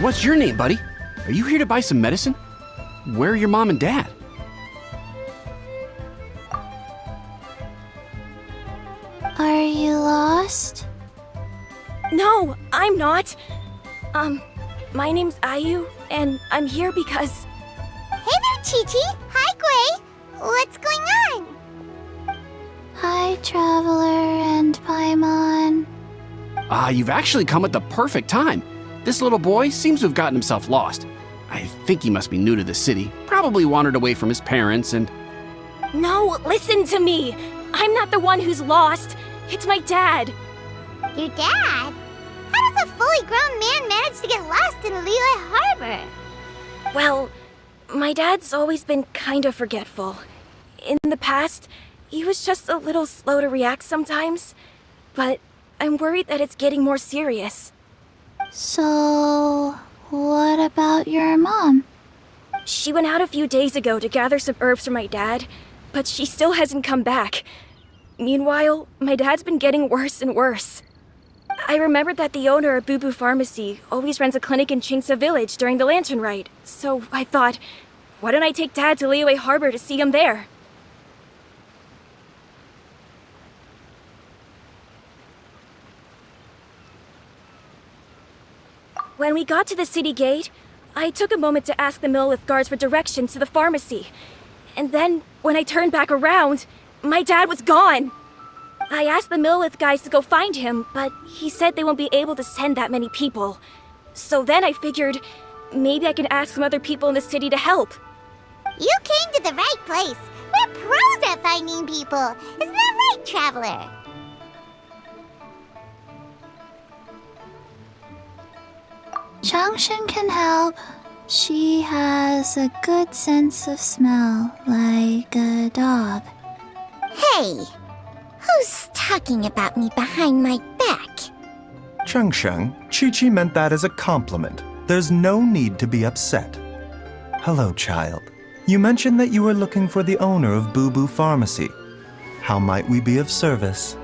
What's your name, buddy? Are you here to buy some medicine? Where are your mom and dad? Are you lost? No, I'm not. My name's Ayu, and I'm here because... Hey there, Chi-Chi! Hi, Gui! What's going on? Hi, Traveler and Paimon. You've actually come at the perfect time. This little boy seems to have gotten himself lost. I think he must be new to the city, probably wandered away from his parents and... No, listen to me! I'm not the one who's lost. It's my dad. Your dad? How does a fully grown man manage to get lost in Liyue Harbor? Well, my dad's always been kind of forgetful. In the past, he was just a little slow to react sometimes, but I'm worried that it's getting more serious. So, what about your mom? She went out a few days ago to gather some herbs for my dad, but she still hasn't come back. Meanwhile, my dad's been getting worse and worse. I remembered that the owner of Boo Boo Pharmacy always runs a clinic in Chingsa Village during the Lantern Rite, so I thought, why don't I take Dad to Liyue Harbor to see him there? When we got to the city gate, I took a moment to ask the Millith guards for directions to the pharmacy. And then, when I turned back around, my dad was gone! I asked the Millith guys to go find him, but he said they won't be able to send that many people. So then I figured, maybe I can ask some other people in the city to help. You came to the right place. We're pros at finding people. Isn't that right, Traveler? Changshin can help. She has a good sense of smell, like a dog. Hey, who's talking about me behind my back? Changsheng, Chi-Chi meant that as a compliment. There's no need to be upset. Hello, child. You mentioned that you were looking for the owner of Boo Boo Pharmacy. How might we be of service?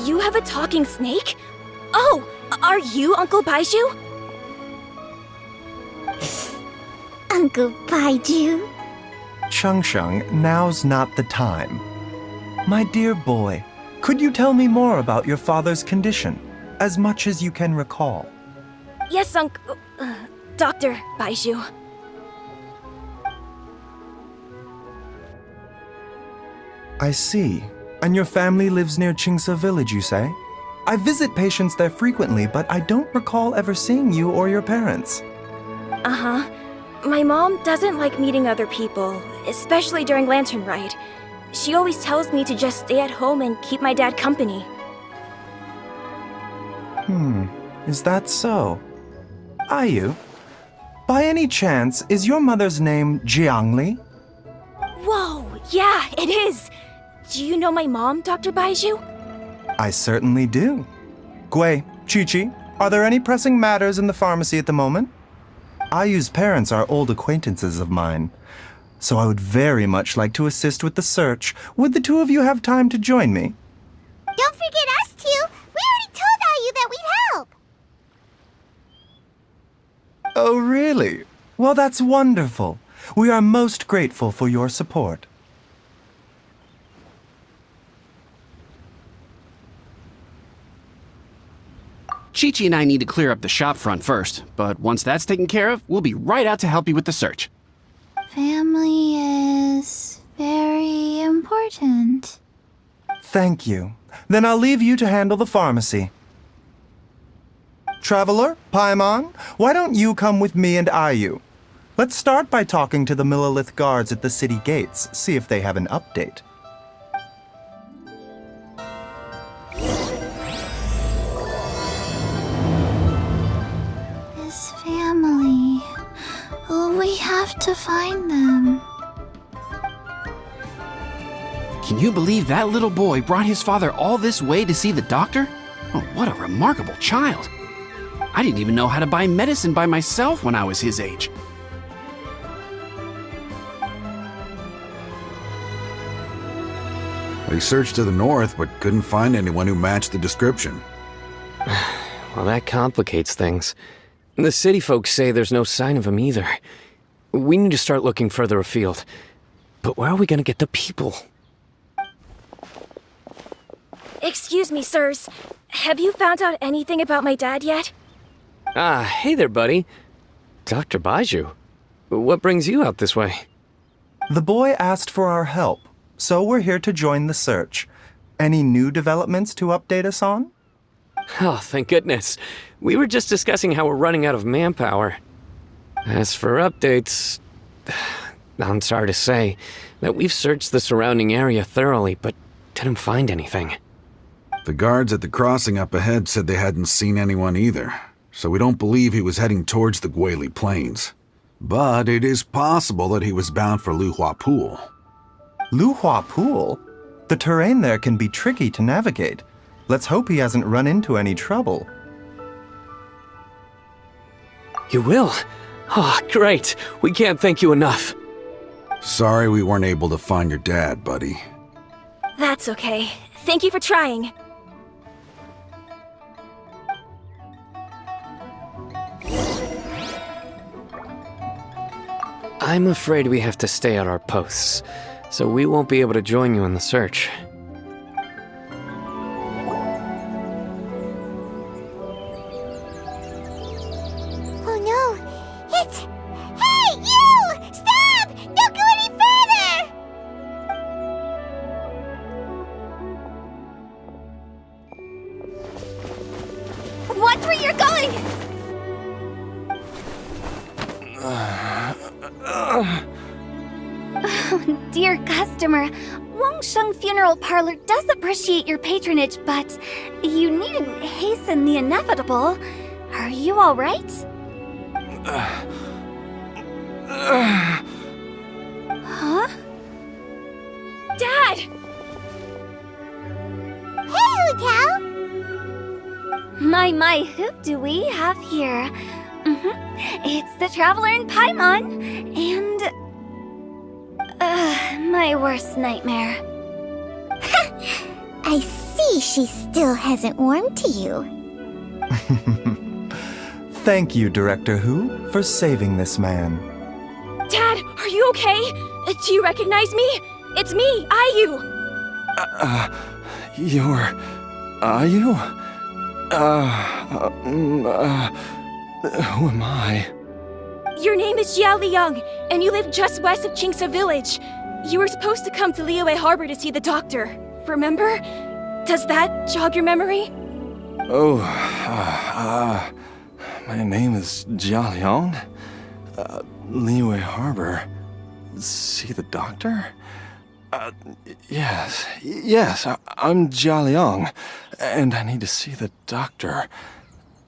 You have a talking snake? Oh, are you Uncle Baizhu? Uncle Baizhu? Changsheng, now's not the time. My dear boy, could you tell me more about your father's condition, as much as you can recall? Yes, Dr. Baizhu. I see. And your family lives near Chingsa Village, you say? I visit patients there frequently, but I don't recall ever seeing you or your parents. Uh-huh. My mom doesn't like meeting other people, especially during Lantern Rite. She always tells me to just stay at home and keep my dad company. Is that so? Ayu, by any chance, is your mother's name Jiangli? Whoa, yeah, it is! Do you know my mom, Dr. Baizhu? I certainly do. Gui, Chi-Chi, are there any pressing matters in the pharmacy at the moment? Ayu's parents are old acquaintances of mine, so I would very much like to assist with the search. Would the two of you have time to join me? Don't forget us two. We already told Ayu that we'd help. Oh, really? Well, that's wonderful. We are most grateful for your support. Chi-Chi and I need to clear up the shop front first, but once that's taken care of, we'll be right out to help you with the search. Family is very important. Thank you. Then I'll leave you to handle the pharmacy. Traveler, Paimon, why don't you come with me and Ayu? Let's start by talking to the Millith guards at the city gates, see if they have an update. His family. We have to find them. Can you believe that little boy brought his father all this way to see the doctor? Oh, what a remarkable child. I didn't even know how to buy medicine by myself when I was his age. They searched to the north, but couldn't find anyone who matched the description. Well, that complicates things. The city folks say there's no sign of him either. We need to start looking further afield. But where are we gonna get the people? Excuse me, sirs. Have you found out anything about my dad yet? Ah, hey there, buddy. Dr. Baizhu. What brings you out this way? The boy asked for our help, so we're here to join the search. Any new developments to update us on? Oh, thank goodness. We were just discussing how we're running out of manpower. As for updates, I'm sorry to say that we've searched the surrounding area thoroughly, but didn't find anything. The guards at the crossing up ahead said they hadn't seen anyone either, so we don't believe he was heading towards the Guili Plains. But it is possible that he was bound for Luhua Pool. Luhua Pool? The terrain there can be tricky to navigate. Let's hope he hasn't run into any trouble. You will? Oh, great. We can't thank you enough. Sorry we weren't able to find your dad, buddy. That's okay. Thank you for trying. I'm afraid we have to stay at our posts, so we won't be able to join you in the search. Oh no! It's... Hey, you! Stop! Don't go any further! Watch where you're going! Oh, dear customer, Wangsheng Funeral Parlor does appreciate your patronage, but you needn't hasten the inevitable. Are you all right? Huh? Dad! Hey, Hu Tao! My, who do we have here? It's the Traveler in Paimon, and... my worst nightmare. I see she still hasn't warmed to you. Thank you, Director Hu, for saving this man. Dad, are you okay? Do you recognize me? It's me, Ayu! You're... Ayu? Who am I? Your name is Jiao Liang, and you live just west of Qingse Village. You were supposed to come to Liyue Harbor to see the doctor, remember? Does that jog your memory? Oh, my name is Jia Liang. Liyue Harbor. See the doctor? Yes, I'm Jia Liang, and I need to see the doctor.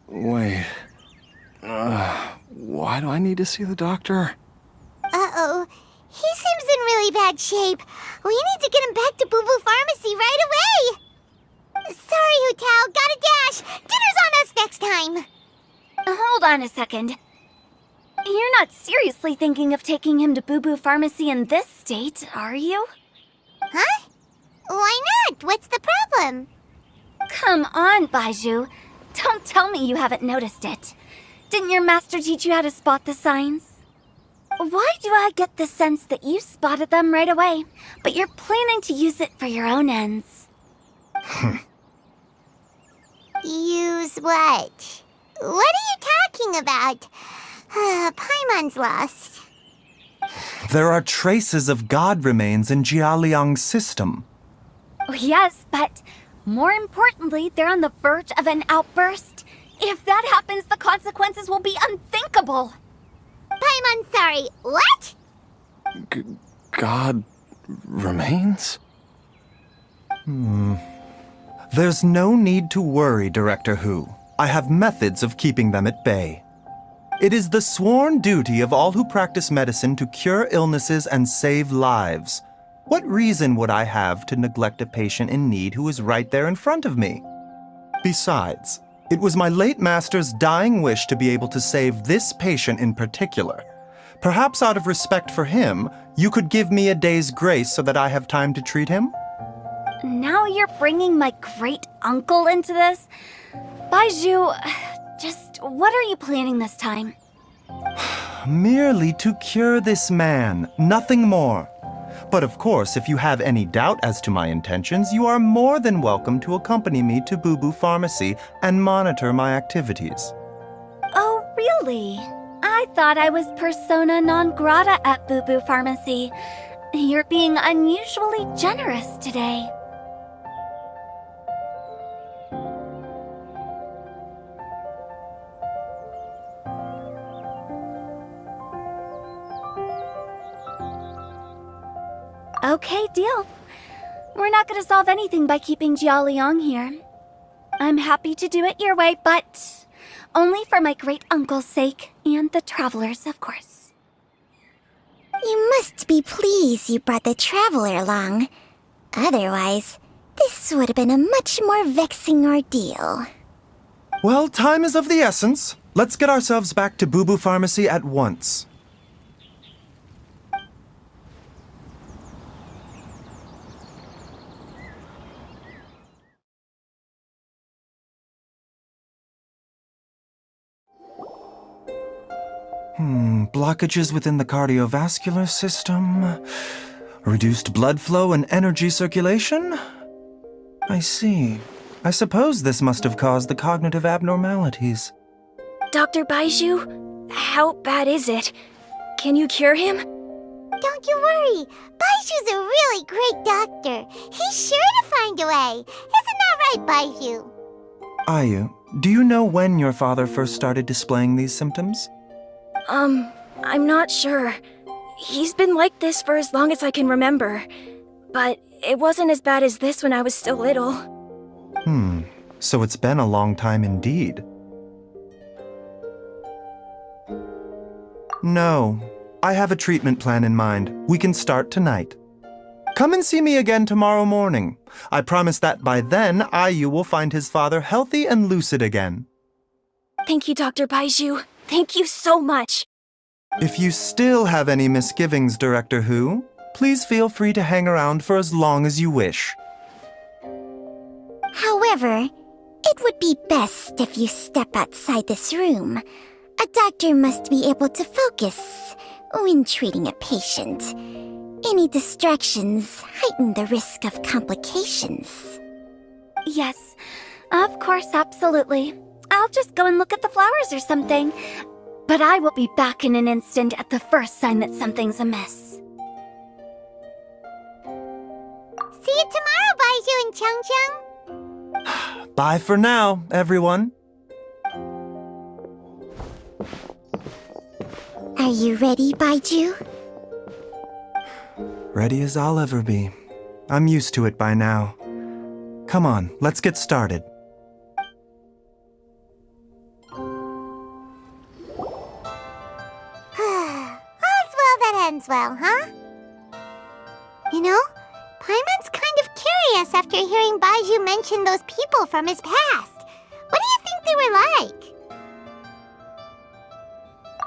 Wait, why do I need to see the doctor? Uh-oh. He seems in really bad shape. We need to get him back to Boo Boo Pharmacy right away. Sorry, Hu Tao. Gotta dash. Dinner's on us next time. Hold on a second. You're not seriously thinking of taking him to Boo Boo Pharmacy in this state, are you? Huh? Why not? What's the problem? Come on, Baizhu. Don't tell me you haven't noticed it. Didn't your master teach you how to spot the signs? Why do I get the sense that you spotted them right away, but you're planning to use it for your own ends? Use what? What are you talking about? Paimon's lost. There are traces of god remains in Jia Liang's system. Oh, yes, but more importantly, they're on the verge of an outburst. If that happens, the consequences will be unthinkable. Paimon, sorry. What? God remains? There's no need to worry, Director Hu. I have methods of keeping them at bay. It is the sworn duty of all who practice medicine to cure illnesses and save lives. What reason would I have to neglect a patient in need who is right there in front of me? Besides, it was my late master's dying wish to be able to save this patient in particular. Perhaps out of respect for him, you could give me a day's grace so that I have time to treat him? Now you're bringing my great-uncle into this? Baizhu, Just what are you planning this time? Merely to cure this man, nothing more. But of course, if you have any doubt as to my intentions, you are more than welcome to accompany me to Boo Boo Pharmacy and monitor my activities. Oh, really? I thought I was persona non grata at Boo Boo Pharmacy. You're being unusually generous today. Okay, deal. We're not gonna solve anything by keeping Jialiang here. I'm happy to do it your way, but only for my great-uncle's sake and the travelers, of course. You must be pleased you brought the traveler along. Otherwise, this would have been a much more vexing ordeal. Well, time is of the essence. Let's get ourselves back to Boo Boo Pharmacy at once. Blockages within the cardiovascular system, reduced blood flow and energy circulation? I see. I suppose this must have caused the cognitive abnormalities. Dr. Baizhu, how bad is it? Can you cure him? Don't you worry. Baizhu's a really great doctor. He's sure to find a way. Isn't that right, Baizhu? Ayu, do you know when your father first started displaying these symptoms? I'm not sure. He's been like this for as long as I can remember. But it wasn't as bad as this when I was still little. So it's been a long time indeed. No, I have a treatment plan in mind. We can start tonight. Come and see me again tomorrow morning. I promise that by then, Ayu will find his father healthy and lucid again. Thank you, Dr. Baizhu. Thank you so much. If you still have any misgivings, Director Hu, please feel free to hang around for as long as you wish. However, it would be best if you step outside this room. A doctor must be able to focus when treating a patient. Any distractions heighten the risk of complications. Yes, of course, absolutely. I'll just go and look at the flowers or something. But I will be back in an instant at the first sign that something's amiss. See you tomorrow, Baizhu and Changcheng. Bye for now, everyone. Are you ready, Baizhu? Ready as I'll ever be. I'm used to it by now. Come on, let's get started. All's well that ends well, huh? You know, Paimon's kind of curious after hearing Baizhu mention those people from his past. What do you think they were like?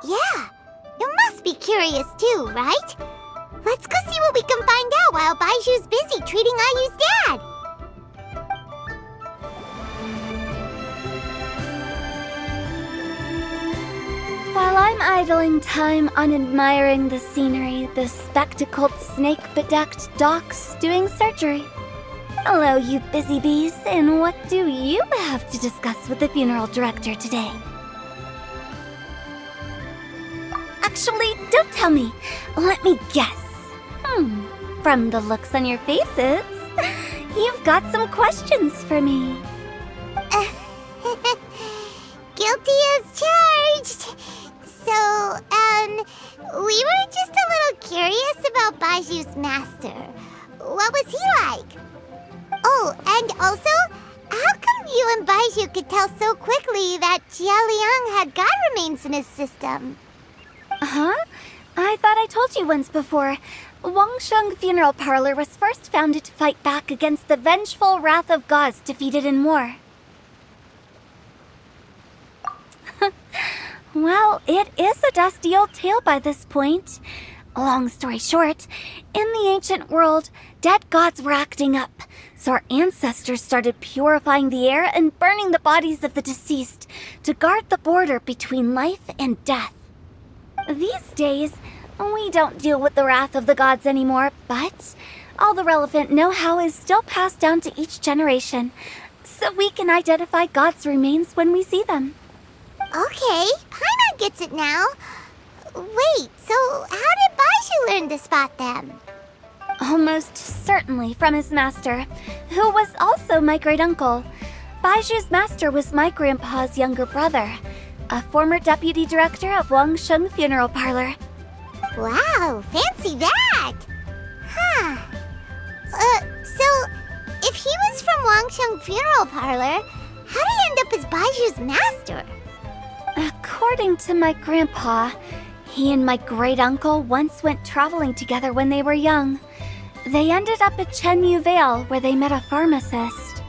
Yeah, you must be curious too, right? Let's go see what we can find out while Baizhu's busy treating Ayu's dad. While I'm idling time on admiring the scenery, the spectacled snake-bedecked docs doing surgery. Hello, you busy bees, and what do you have to discuss with the funeral director today? Actually, don't tell me. Let me guess. From the looks on your faces, you've got some questions for me. Guilty as charged. So, we were just a little curious about Baizhu's master. What was he like? Oh, and also, how come you and Baizhu could tell so quickly that Jialiang had god remains in his system? Huh? I thought I told you once before. Wangsheng Funeral Parlor was first founded to fight back against the vengeful wrath of gods defeated in war. Well, it is a dusty old tale by this point. Long story short, in the ancient world, dead gods were acting up, So our ancestors started purifying the air and burning the bodies of the deceased to guard the border between life and death. These days, we don't deal with the wrath of the gods anymore, but all the relevant know-how is still passed down to each generation, so we can identify gods' remains when we see them. Okay, Paimon gets it now. Wait, so how did Baizhu learn to spot them? Almost certainly from his master, who was also my great-uncle. Baizhu's master was my grandpa's younger brother, a former deputy director of Wangsheng Funeral Parlor. Wow, fancy that! Huh. So, if he was from Wangsheng Funeral Parlor, how did he end up as Baizhu's master? According to my grandpa, he and my great-uncle once went traveling together when they were young. They ended up at Chenyu Vale, where they met a pharmacist.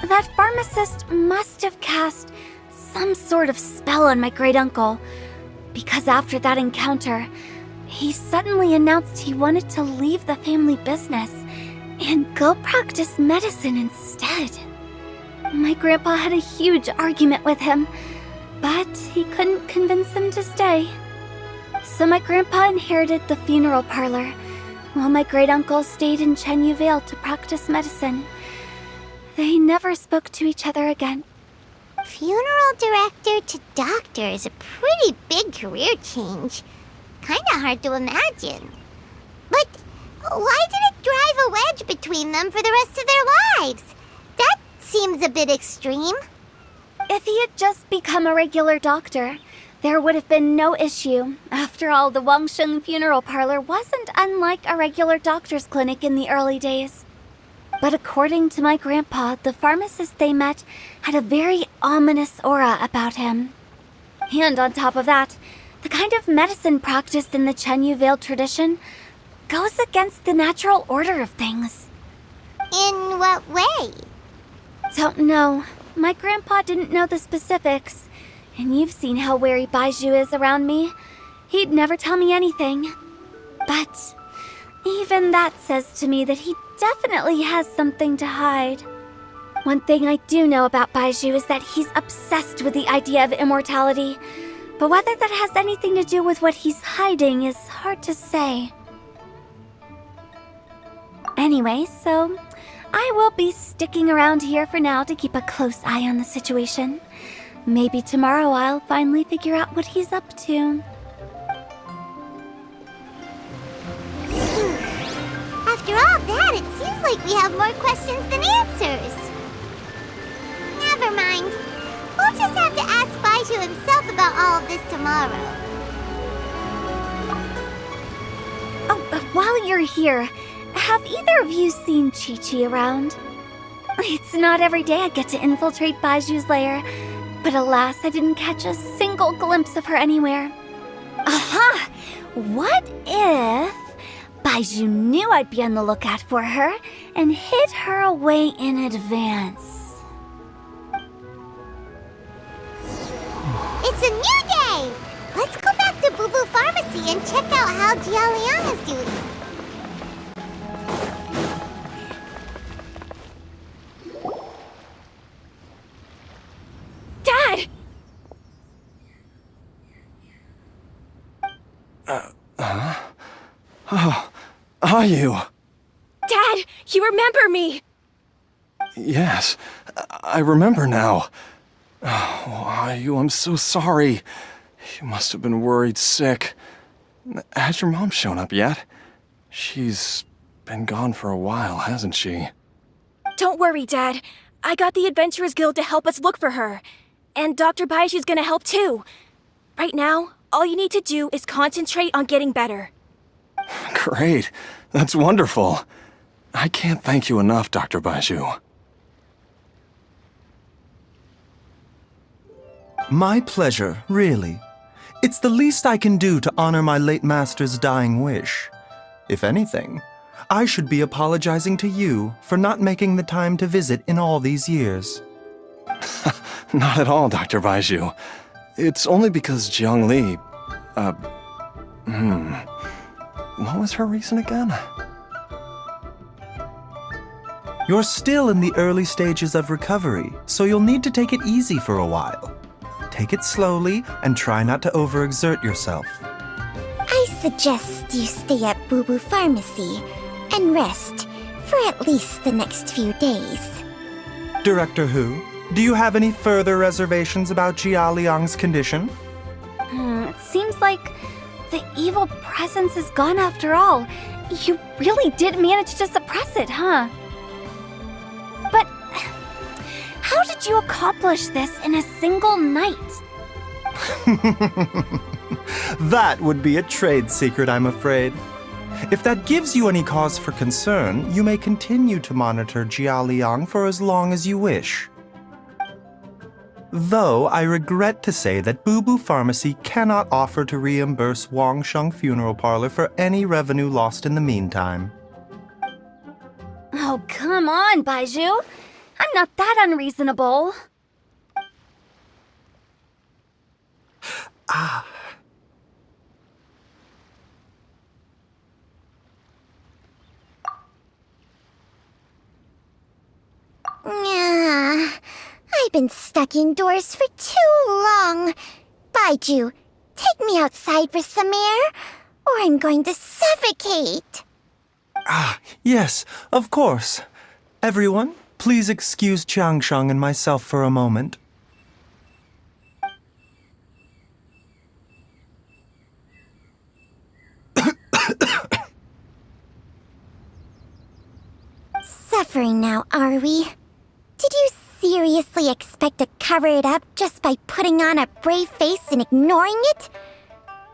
That pharmacist must have cast some sort of spell on my great-uncle, because after that encounter, he suddenly announced he wanted to leave the family business and go practice medicine instead. My grandpa had a huge argument with him, but he couldn't convince him to stay. So my grandpa inherited the funeral parlor, while my great-uncle stayed in Chenyu Vale to practice medicine. They never spoke to each other again. Funeral director to doctor is a pretty big career change. Kinda hard to imagine. But why did it drive a wedge between them for the rest of their lives? That seems a bit extreme. If he had just become a regular doctor, there would have been no issue. After all, the Wangsheng Funeral Parlor wasn't unlike a regular doctor's clinic in the early days. But according to my grandpa, the pharmacist they met had a very ominous aura about him. And on top of that, the kind of medicine practiced in the Chenyu Vale tradition goes against the natural order of things. In what way? Don't know. My grandpa didn't know the specifics. And you've seen how wary Baizhu is around me. He'd never tell me anything. But even that says to me that he definitely has something to hide. One thing I do know about Baizhu is that he's obsessed with the idea of immortality. But whether that has anything to do with what he's hiding is hard to say. Anyway, so I will be sticking around here for now to keep a close eye on the situation. Maybe tomorrow I'll finally figure out what he's up to. After all that, it seems like we have more questions than answers. Never mind. We'll just have to ask Baizhu himself about all of this tomorrow. Oh, while you're here, have either of you seen Chi-Chi around? It's not every day I get to infiltrate Baizhu's lair, but alas, I didn't catch a single glimpse of her anywhere. Aha! What if Baizhu knew I'd be on the lookout for her and hid her away in advance? It's a new day! Let's go back to Boo Boo Pharmacy and check out how Jialiang is doing. Dad! Oh, are you? Dad, you remember me! Yes, I remember now. Oh, are you? I'm so sorry. You must have been worried sick. Has your mom shown up yet? She's been gone for a while, hasn't she? Don't worry, Dad. I got the Adventurers Guild to help us look for her. And Dr. Baizhu's gonna help too. Right now, all you need to do is concentrate on getting better. Great. That's wonderful. I can't thank you enough, Dr. Baizhu. My pleasure, really. It's the least I can do to honor my late master's dying wish. If anything, I should be apologizing to you for not making the time to visit in all these years. Not at all, Dr. Baizhu. It's only because Jiang Li... What was her reason again? You're still in the early stages of recovery, so you'll need to take it easy for a while. Take it slowly and try not to overexert yourself. I suggest you stay at Boo Boo Pharmacy and rest for at least the next few days. Director Hu, do you have any further reservations about Jia Liang's condition? It seems like the evil presence is gone after all. You really did manage to suppress it, huh? But how did you accomplish this in a single night? That would be a trade secret, I'm afraid. If that gives you any cause for concern, you may continue to monitor Jia Liang for as long as you wish. Though I regret to say that Boo Boo Pharmacy cannot offer to reimburse Wang Sheng Funeral Parlor for any revenue lost in the meantime. Oh, come on, Baizhu. I'm not that unreasonable. I've been stuck indoors for too long. Baizhu, take me outside for some air, or I'm going to suffocate. Yes, of course. Everyone, please excuse Changsheng and myself for a moment. Suffering now, are we? Did you seriously expect to cover it up just by putting on a brave face and ignoring it?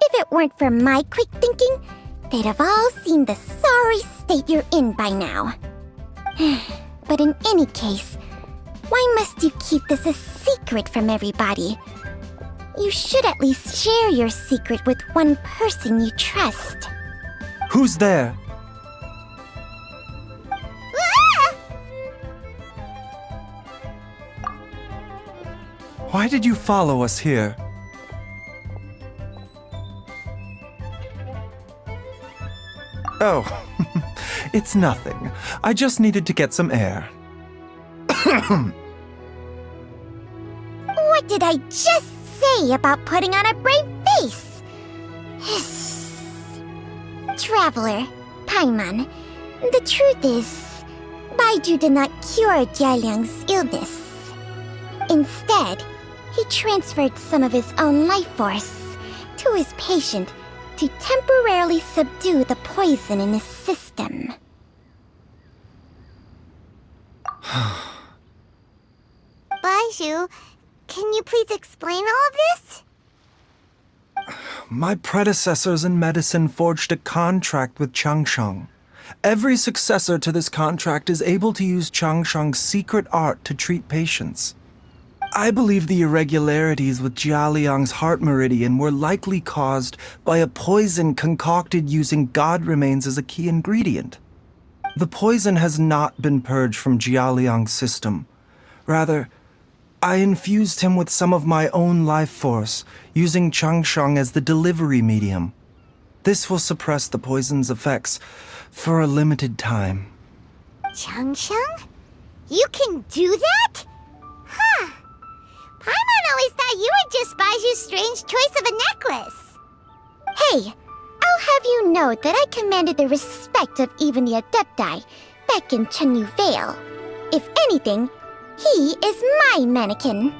If it weren't for my quick thinking, they'd have all seen the sorry state you're in by now. But in any case, why must you keep this a secret from everybody? You should at least share your secret with one person you trust. Who's there? Why did you follow us here? Oh, it's nothing. I just needed to get some air. What did I just say about putting on a brave face? Traveler, Paimon, the truth is, Baizhu did not cure Jialiang's illness. Instead, he transferred some of his own life force to his patient to temporarily subdue the poison in his system. Baizhu, can you please explain all of this? My predecessors in medicine forged a contract with Changsheng. Every successor to this contract is able to use Changsheng's secret art to treat patients. I believe the irregularities with Jia Liang's heart meridian were likely caused by a poison concocted using god remains as a key ingredient. The poison has not been purged from Jia Liang's system. Rather, I infused him with some of my own life force, using Changsheng as the delivery medium. This will suppress the poison's effects for a limited time. Changsheng? You can do that? Huh. Paimon always thought you were just Baizhu's strange choice of a necklace. Hey, I'll have you know that I commanded the respect of even the Adepti back in Chenyu Vale. If anything, he is my mannequin.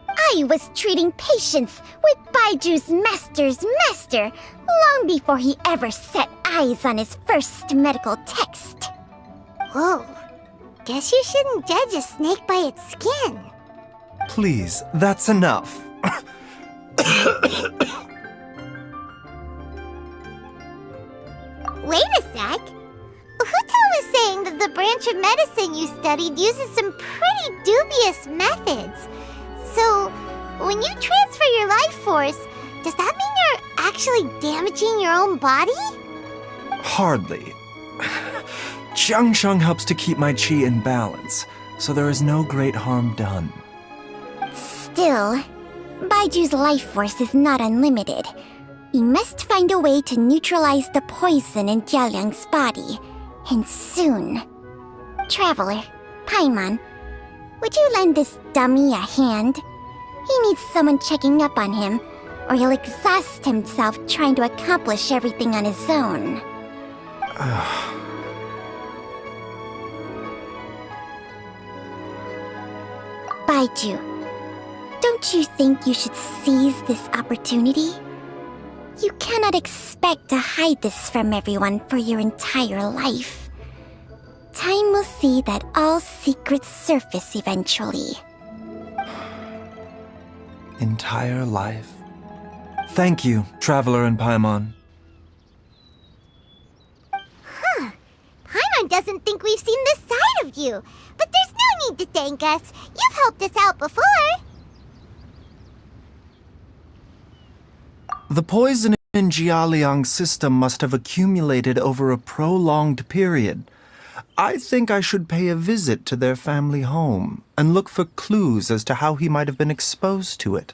I was treating patients with Baiju's master's master long before he ever set eyes on his first medical text. Whoa, guess you shouldn't judge a snake by its skin. Please, that's enough. Wait a sec. Huto was saying that the branch of medicine you studied uses some pretty dubious methods. So, when you transfer your life force, does that mean you're actually damaging your own body? Hardly. Changsheng helps to keep my chi in balance, so there is no great harm done. Still, Baiju's life force is not unlimited. We must find a way to neutralize the poison in Jialiang's body, and soon. Traveler, Paimon, would you lend this dummy a hand? He needs someone checking up on him, or he'll exhaust himself trying to accomplish everything on his own. Baizhu, don't you think you should seize this opportunity? You cannot expect to hide this from everyone for your entire life. Time will see that all secrets surface eventually. Entire life. Thank you, Traveler and Paimon. Paimon doesn't think we've seen this side of you, but there's no need to thank us. You've helped us out before. The poison in Jialiang's system must have accumulated over a prolonged period. I think I should pay a visit to their family home and look for clues as to how he might have been exposed to it.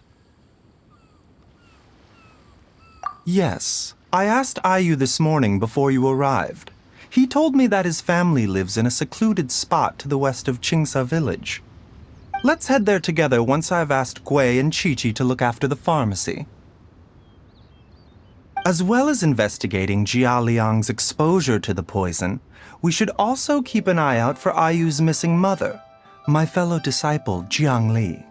Yes, I asked Ayu this morning before you arrived. He told me that his family lives in a secluded spot to the west of Qingsa village. Let's head there together once I've asked Gui and Qiqi to look after the pharmacy. As well as investigating Jialiang's exposure to the poison, we should also keep an eye out for Ayu's missing mother, my fellow disciple Jiangli.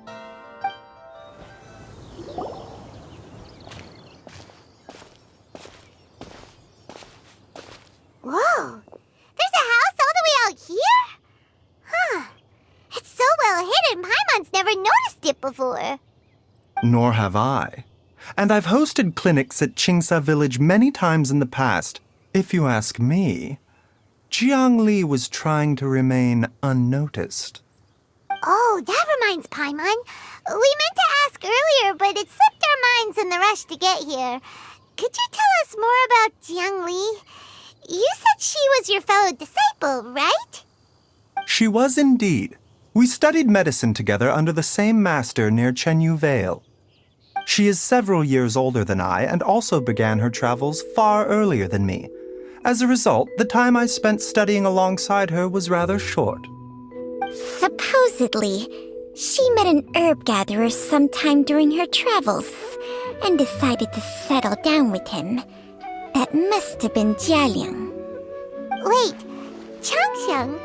Whoa! There's a house all the way out here? Huh. It's so well hidden, Paimon's never noticed it before. Nor have I. And I've hosted clinics at Qingsa village many times in the past. If you ask me, Jiangli was trying to remain unnoticed. Oh, that reminds Paimon. We meant to ask earlier, but it slipped our minds in the rush to get here. Could you tell us more about Jiangli? You said she was your fellow disciple, right? She was indeed. We studied medicine together under the same master near Chenyu Vale. She is several years older than I and also began her travels far earlier than me. As a result, the time I spent studying alongside her was rather short. Supposedly, she met an herb gatherer sometime during her travels and decided to settle down with him. That must have been Jialiang. Wait, Changxiang,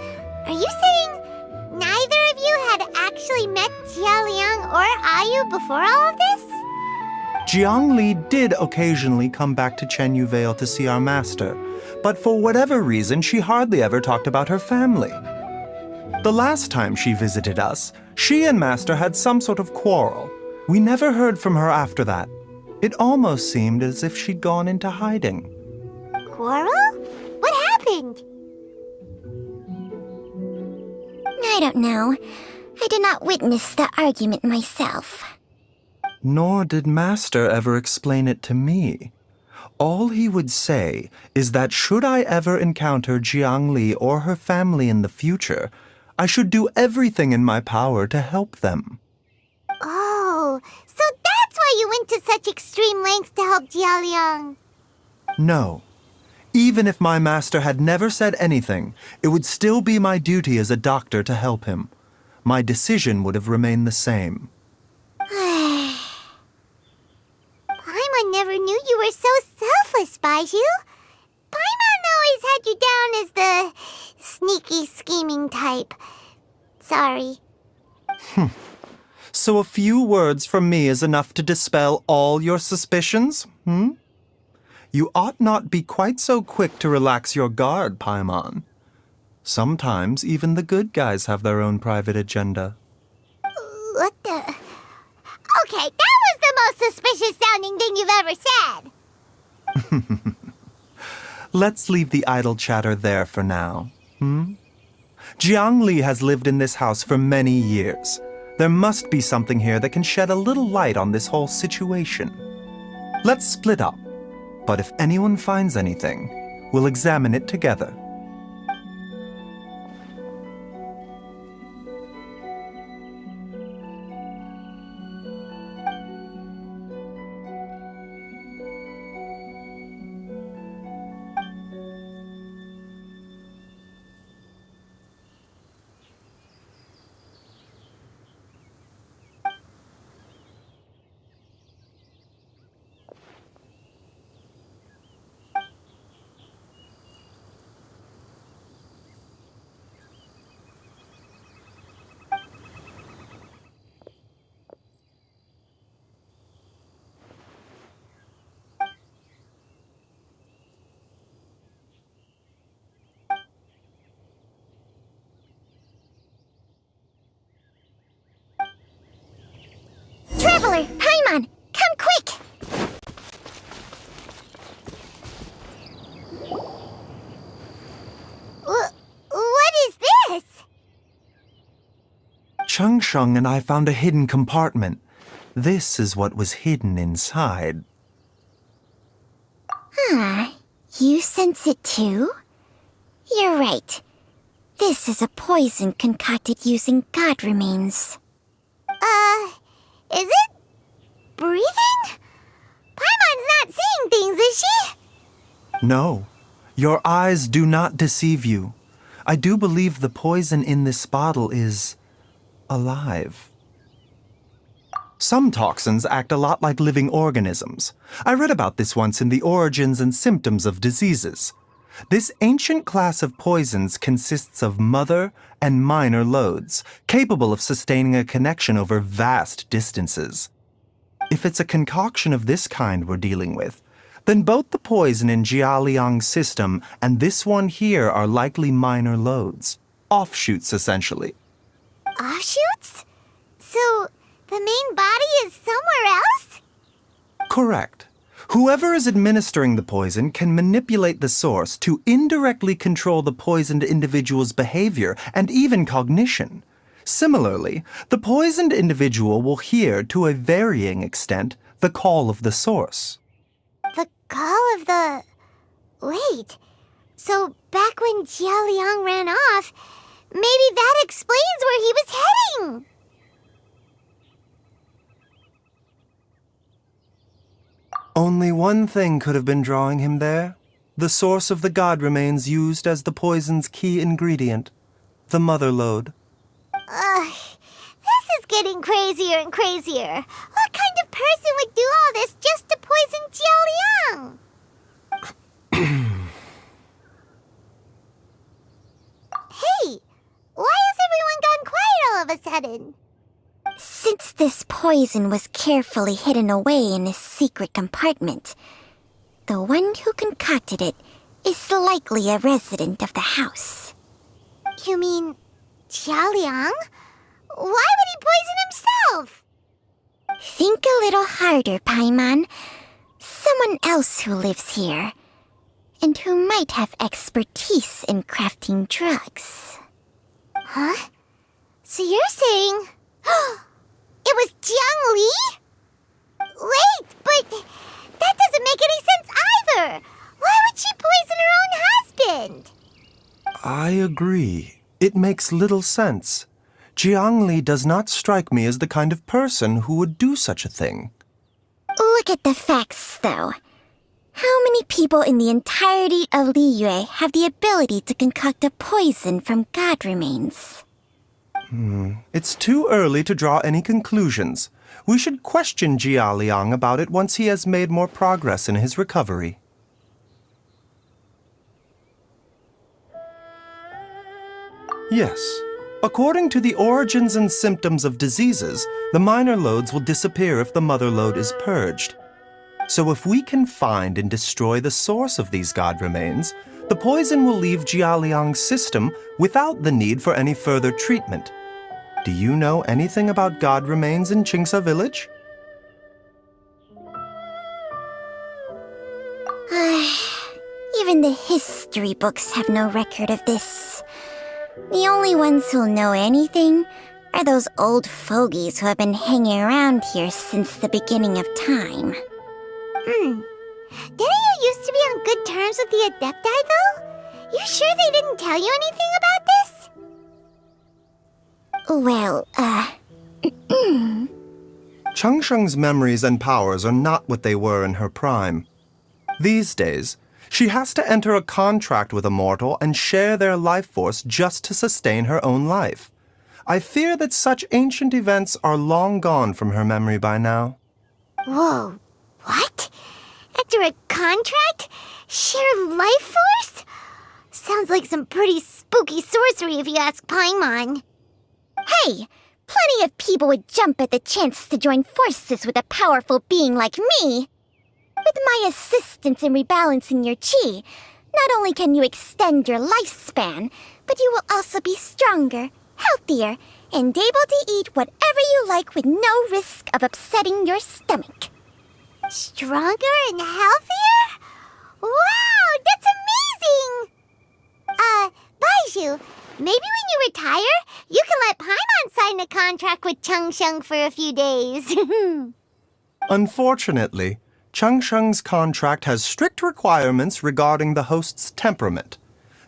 are you saying neither of you had actually met Jialiang or Ayu before all of this? Jiangli did occasionally come back to Chenyu Vale to see our master, but for whatever reason, she hardly ever talked about her family. The last time she visited us, she and Master had some sort of quarrel. We never heard from her after that. It almost seemed as if she'd gone into hiding. Quarrel? What happened? I don't know. I did not witness the argument myself. Nor did Master ever explain it to me. All he would say is that should I ever encounter Jiangli or her family in the future, I should do everything in my power to help them. Oh, so that's why you went to such extreme lengths to help Jialiang. No. Even if my master had never said anything, it would still be my duty as a doctor to help him. My decision would have remained the same. Paimon never knew you were so selfless, Baizhu. Paimon always had you down as the sneaky, scheming type. Sorry. So a few words from me is enough to dispel all your suspicions, You ought not be quite so quick to relax your guard, Paimon. Sometimes even the good guys have their own private agenda. What the... Okay, that was the most suspicious sounding thing you've ever said. Let's leave the idle chatter there for now, Jiangli has lived in this house for many years. There must be something here that can shed a little light on this whole situation. Let's split up, but if anyone finds anything, we'll examine it together. Traveler, Paimon, come quick! What is this? Changsheng and I found a hidden compartment. This is what was hidden inside. You sense it too? You're right. This is a poison concocted using god remains. Is it breathing? Paimon's not seeing things, is she? No, your eyes do not deceive you. I do believe the poison in this bottle is alive. Some toxins act a lot like living organisms. I read about this once in the Origins and Symptoms of Diseases. This ancient class of poisons consists of mother and minor loads, capable of sustaining a connection over vast distances. If it's a concoction of this kind we're dealing with, then both the poison in Jialiang's system and this one here are likely minor loads. Offshoots, essentially. Offshoots? So, the main body is somewhere else? Correct. Whoever is administering the poison can manipulate the source to indirectly control the poisoned individual's behavior and even cognition. Similarly, the poisoned individual will hear, to a varying extent, the call of the source. The call of the... Wait. So, back when Jialiang ran off, maybe that explains where he was heading! Only one thing could have been drawing him there. The source of the god remains used as the poison's key ingredient, the mother lode. This is getting crazier and crazier. What kind of person would do all this just to poison Jialiang? Hey, why has everyone gone quiet all of a sudden? Since this poison was carefully hidden away in a secret compartment, the one who concocted it is likely a resident of the house. You mean Jialiang? Why would he poison himself? Think a little harder, Paimon. Someone else who lives here, and who might have expertise in crafting drugs. Huh? So you're saying... It was Jiang Li? Wait, but that doesn't make any sense either. Why would she poison her own husband? I agree. It makes little sense. Jiang Li does not strike me as the kind of person who would do such a thing. Look at the facts, though. How many people in the entirety of Liyue have the ability to concoct a poison from god remains? It's too early to draw any conclusions. We should question Jia Liang about it once he has made more progress in his recovery. Yes. According to the Origins and Symptoms of Diseases, the minor loads will disappear if the mother lode is purged. So if we can find and destroy the source of these god remains, the poison will leave Jialiang's system without the need for any further treatment. Do you know anything about god remains in Qingsa village? Even the history books have no record of this. The only ones who'll know anything are those old fogies who have been hanging around here since the beginning of time. Didn't you used to be on good terms with the Adepti, though? You sure they didn't tell you anything about this? Well, Changsheng's memories and powers are not what they were in her prime. These days, she has to enter a contract with a mortal and share their life force just to sustain her own life. I fear that such ancient events are long gone from her memory by now. Whoa, what? After a contract? Share life force? Sounds like some pretty spooky sorcery if you ask Paimon. Hey, plenty of people would jump at the chance to join forces with a powerful being like me. With my assistance in rebalancing your chi, not only can you extend your lifespan, but you will also be stronger, healthier, and able to eat whatever you like with no risk of upsetting your stomach. Stronger and healthier? Wow, that's amazing! Baizhu, maybe when you retire, you can let Paimon sign a contract with Changsheng for a few days. Unfortunately, Changsheng's contract has strict requirements regarding the host's temperament.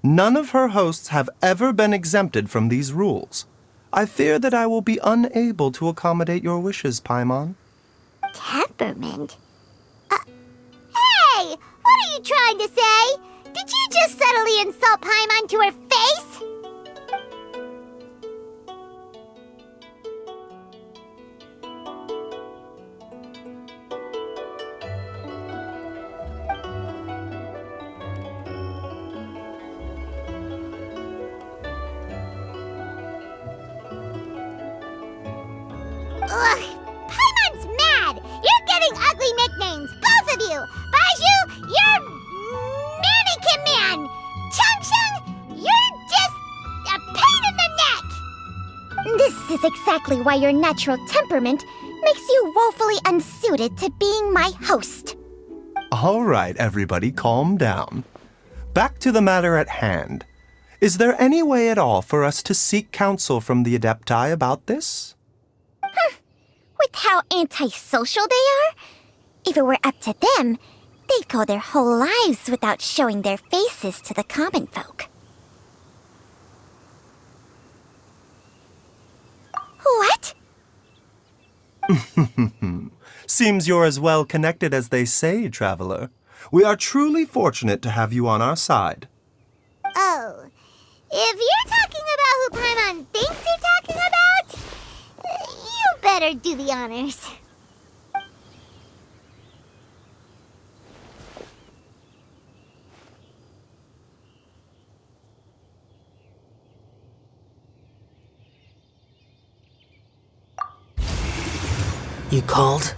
None of her hosts have ever been exempted from these rules. I fear that I will be unable to accommodate your wishes, Paimon. Temperament? Hey! What are you trying to say? Did you just subtly insult Paimon to her face? Ugh, Paimon's mad! You're getting ugly nicknames, both of you! Baizhu, you're Mannequin Man! Changsheng, you're just a pain in the neck! This is exactly why your natural temperament makes you woefully unsuited to being my host. All right, everybody, calm down. Back to the matter at hand. Is there any way at all for us to seek counsel from the Adepti about this? With how antisocial they are? If it were up to them, they'd go their whole lives without showing their faces to the common folk. What? Seems you're as well connected as they say, traveler. We are truly fortunate to have you on our side. Oh, if you're talking about who Paimon thinks you're talking about, you better do the honors. You called?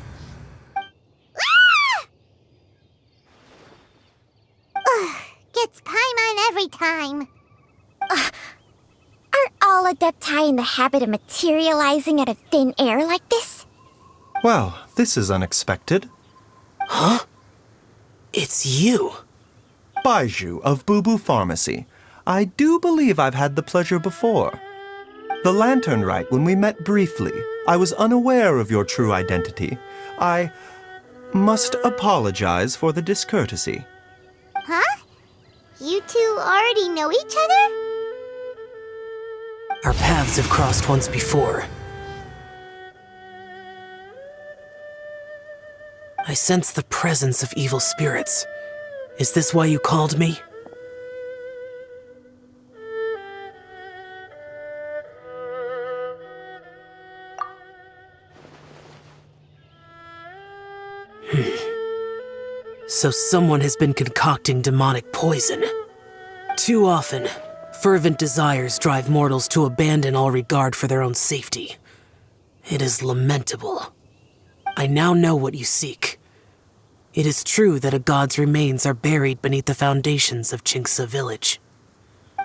Gets Paimon every time. Aren't all Adepti in the habit of materializing out of thin air like this? Well, this is unexpected. Huh? It's you. Baizhu of Boo Boo Pharmacy. I do believe I've had the pleasure before. The Lantern Rite, when we met briefly, I was unaware of your true identity. I must apologize for the discourtesy. Huh? You two already know each other? Our paths have crossed once before. I sense the presence of evil spirits. Is this why you called me? So someone has been concocting demonic poison. Too often, fervent desires drive mortals to abandon all regard for their own safety. It is lamentable. I now know what you seek. It is true that a god's remains are buried beneath the foundations of Qingce village.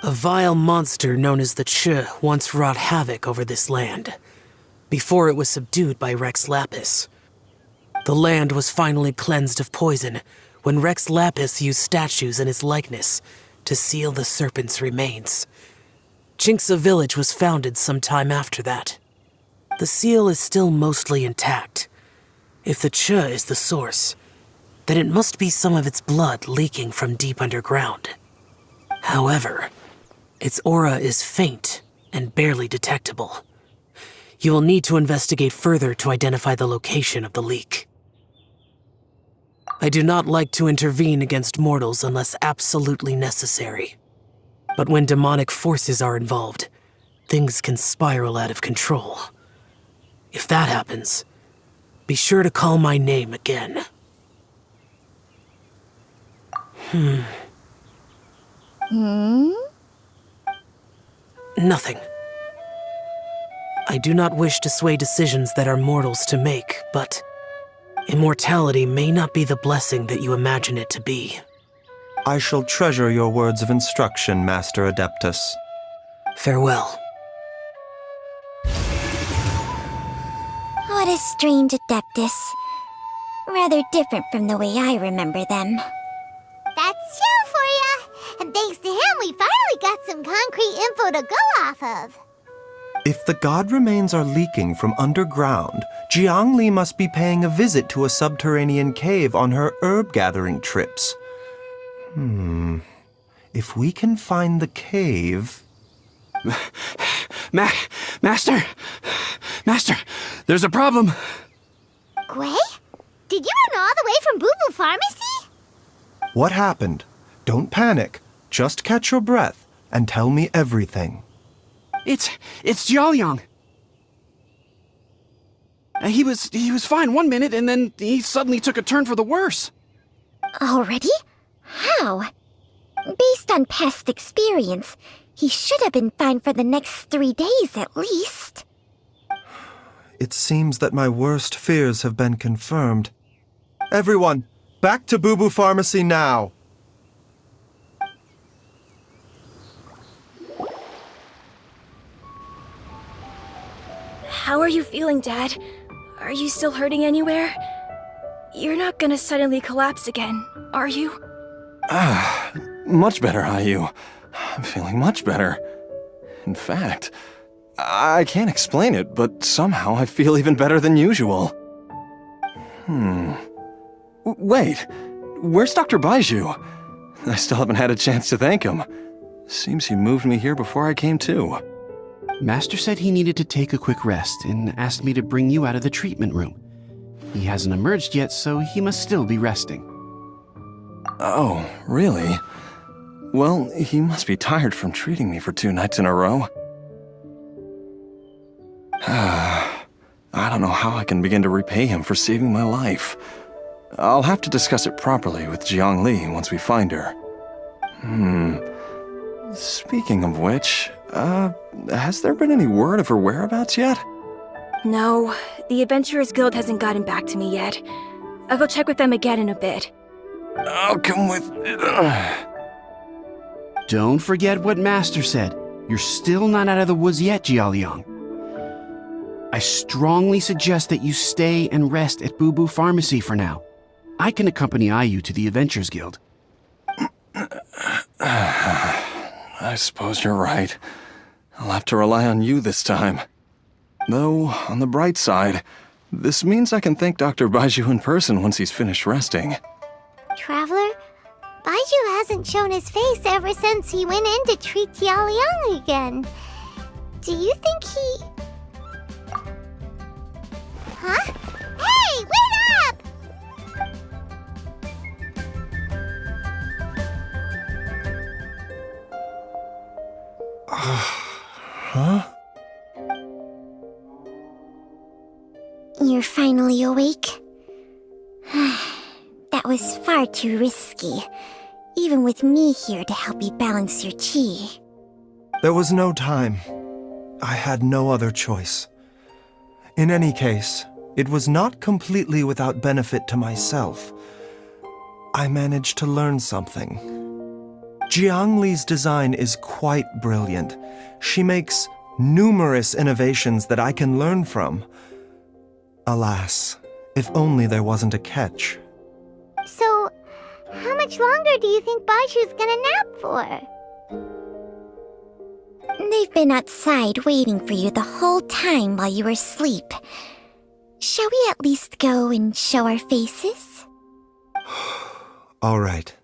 A vile monster known as the Che once wrought havoc over this land, before it was subdued by Rex Lapis. The land was finally cleansed of poison when Rex Lapis used statues in his likeness to seal the serpent's remains. Qingce village was founded some time after that. The seal is still mostly intact. If the Che is the source, then it must be some of its blood leaking from deep underground. However, its aura is faint and barely detectable. You will need to investigate further to identify the location of the leak. I do not like to intervene against mortals unless absolutely necessary. But when demonic forces are involved, things can spiral out of control. If that happens, be sure to call my name again. Nothing. I do not wish to sway decisions that are mortals to make, but immortality may not be the blessing that you imagine it to be. I shall treasure your words of instruction, Master Adeptus. Farewell. a strange Adeptus. Rather different from the way I remember them. That's Xiao for ya! And thanks to him, we finally got some concrete info to go off of. If the god remains are leaking from underground, Jiangli must be paying a visit to a subterranean cave on her herb-gathering trips. If we can find the cave... Master! Master, there's a problem. Gui? Did you run all the way from Boo Boo Pharmacy? What happened? Don't panic. Just catch your breath and tell me everything. It's Jiaoliang. He was fine one minute, and then he suddenly took a turn for the worse. Already? How? Based on past experience, he should have been fine for the next 3 days at least. It seems that my worst fears have been confirmed. Everyone, back to Boo Boo Pharmacy now! How are you feeling, Dad? Are you still hurting anywhere? You're not gonna suddenly collapse again, are you? Much better, Ayu. I'm feeling much better. In fact, I can't explain it, but somehow I feel even better than usual. Wait, where's Dr. Baizhu? I still haven't had a chance to thank him. Seems he moved me here before I came to. Master said he needed to take a quick rest and asked me to bring you out of the treatment room. He hasn't emerged yet, so he must still be resting. Oh, really? Well, he must be tired from treating me for 2 nights in a row. I don't know how I can begin to repay him for saving my life. I'll have to discuss it properly with Jiangli once we find her. Speaking of which, has there been any word of her whereabouts yet? No, the Adventurers Guild hasn't gotten back to me yet. I'll go check with them again in a bit. I'll come with... Don't forget what Master said. You're still not out of the woods yet, Jiaoliang. I strongly suggest that you stay and rest at Boo Boo Pharmacy for now. I can accompany Ayu to the Adventurers Guild. I suppose you're right. I'll have to rely on you this time. Though, on the bright side, this means I can thank Dr. Baizhu in person once he's finished resting. Traveler, Baizhu hasn't shown his face ever since he went in to treat Jiaoliang again. Do you think he... Huh? Hey, wait up! Huh? You're finally awake? That was far too risky, even with me here to help you balance your chi. There was no time. I had no other choice. In any case, it was not completely without benefit to myself. I managed to learn something. Jiangli's design is quite brilliant. She makes numerous innovations that I can learn from. Alas, if only there wasn't a catch. So, how much longer do you think Baizhu's gonna nap for? They've been outside waiting for you the whole time while you were asleep. Shall we at least go and show our faces? All right.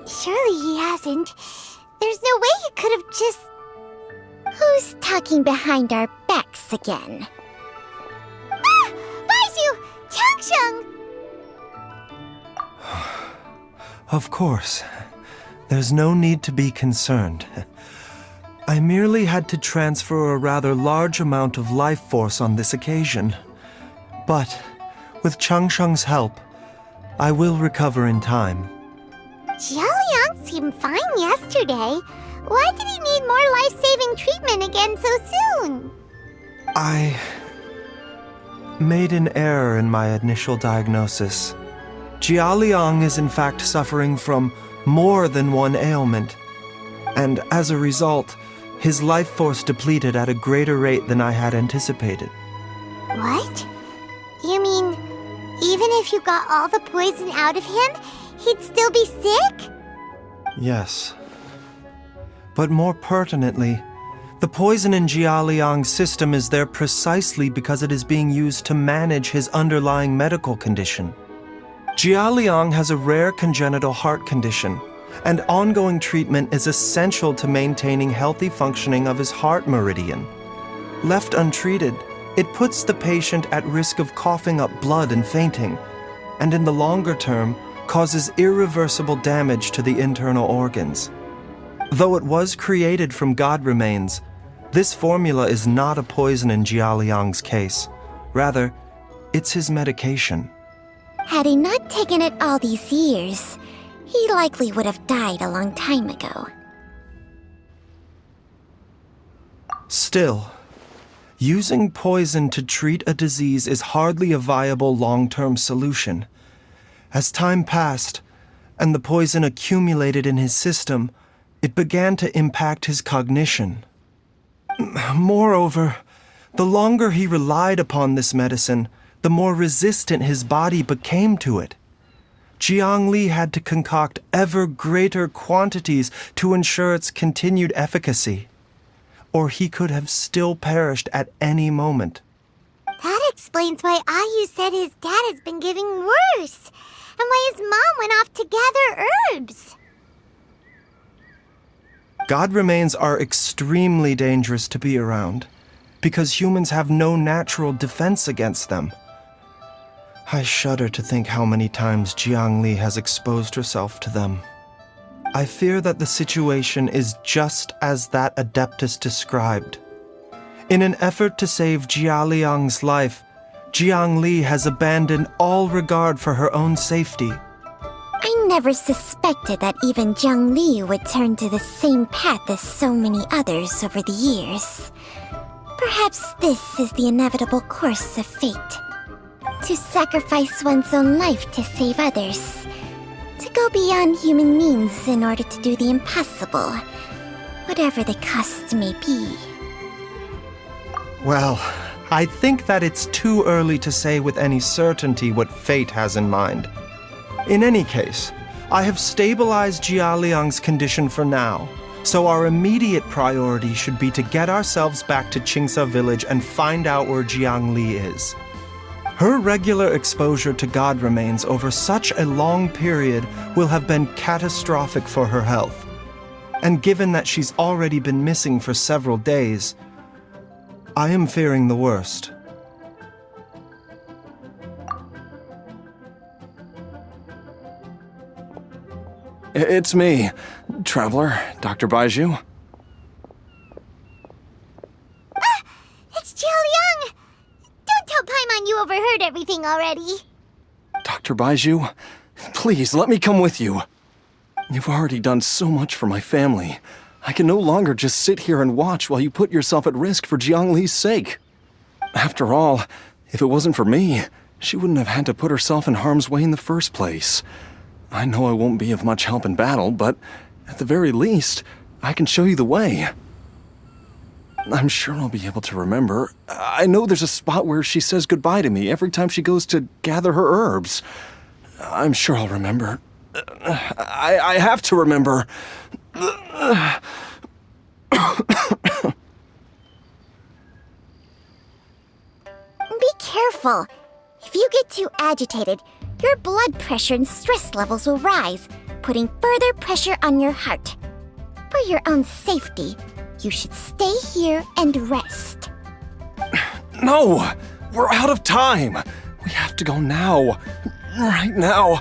Surely he hasn't. There's no way he could have just... Who's talking behind our backs again? Ah! Baizhu! Changsheng! Of course. There's no need to be concerned. I merely had to transfer a rather large amount of life force on this occasion. But, with Changsheng's help, I will recover in time. Jiaoliang seemed fine yesterday. Why did he need more life-saving treatment again so soon? I made an error in my initial diagnosis. Jialiang is in fact suffering from more than one ailment. And as a result, his life force depleted at a greater rate than I had anticipated. What? You mean, even if you got all the poison out of him, he'd still be sick? Yes. But more pertinently, the poison in Jialiang's system is there precisely because it is being used to manage his underlying medical condition. Jialiang has a rare congenital heart condition, and ongoing treatment is essential to maintaining healthy functioning of his heart meridian. Left untreated, it puts the patient at risk of coughing up blood and fainting, and in the longer term, causes irreversible damage to the internal organs. Though it was created from god remains, this formula is not a poison in Jialiang's case. Rather, it's his medication. Had he not taken it all these years, he likely would have died a long time ago. Still, using poison to treat a disease is hardly a viable long-term solution. As time passed, and the poison accumulated in his system, it began to impact his cognition. Moreover, the longer he relied upon this medicine, the more resistant his body became to it. Jiang Li had to concoct ever greater quantities to ensure its continued efficacy, or he could have still perished at any moment. That explains why Ayu said his dad has been getting worse, and why his mom went off to gather herbs. God remains are extremely dangerous to be around, because humans have no natural defense against them. I shudder to think how many times Jiang Li has exposed herself to them. I fear that the situation is just as that Adeptus described. In an effort to save Jialiang's life, Jiang Li has abandoned all regard for her own safety. I never suspected that even Jiang Li would turn to the same path as so many others over the years. Perhaps this is the inevitable course of fate. To sacrifice one's own life to save others. To go beyond human means in order to do the impossible, whatever the cost may be. Well, I think that it's too early to say with any certainty what fate has in mind. In any case, I have stabilized Jialiang's condition for now, so our immediate priority should be to get ourselves back to Qingsa village and find out where Jiang Li is. Her regular exposure to god remains over such a long period will have been catastrophic for her health. And given that she's already been missing for several days, I am fearing the worst. It's me, Traveler, Dr. Baizhu. It's Jialiang! Don't tell Paimon you overheard everything already. Dr. Baizhu, please let me come with you. You've already done so much for my family. I can no longer just sit here and watch while you put yourself at risk for Jiang Li's sake. After all, if it wasn't for me, she wouldn't have had to put herself in harm's way in the first place. I know I won't be of much help in battle, but at the very least, I can show you the way. I'm sure I'll be able to remember. I know there's a spot where she says goodbye to me every time she goes to gather her herbs. I'm sure I'll remember. I have to remember. Be careful. If you get too agitated, your blood pressure and stress levels will rise, putting further pressure on your heart. For your own safety, you should stay here and rest. No! We're out of time! We have to go now. Right now.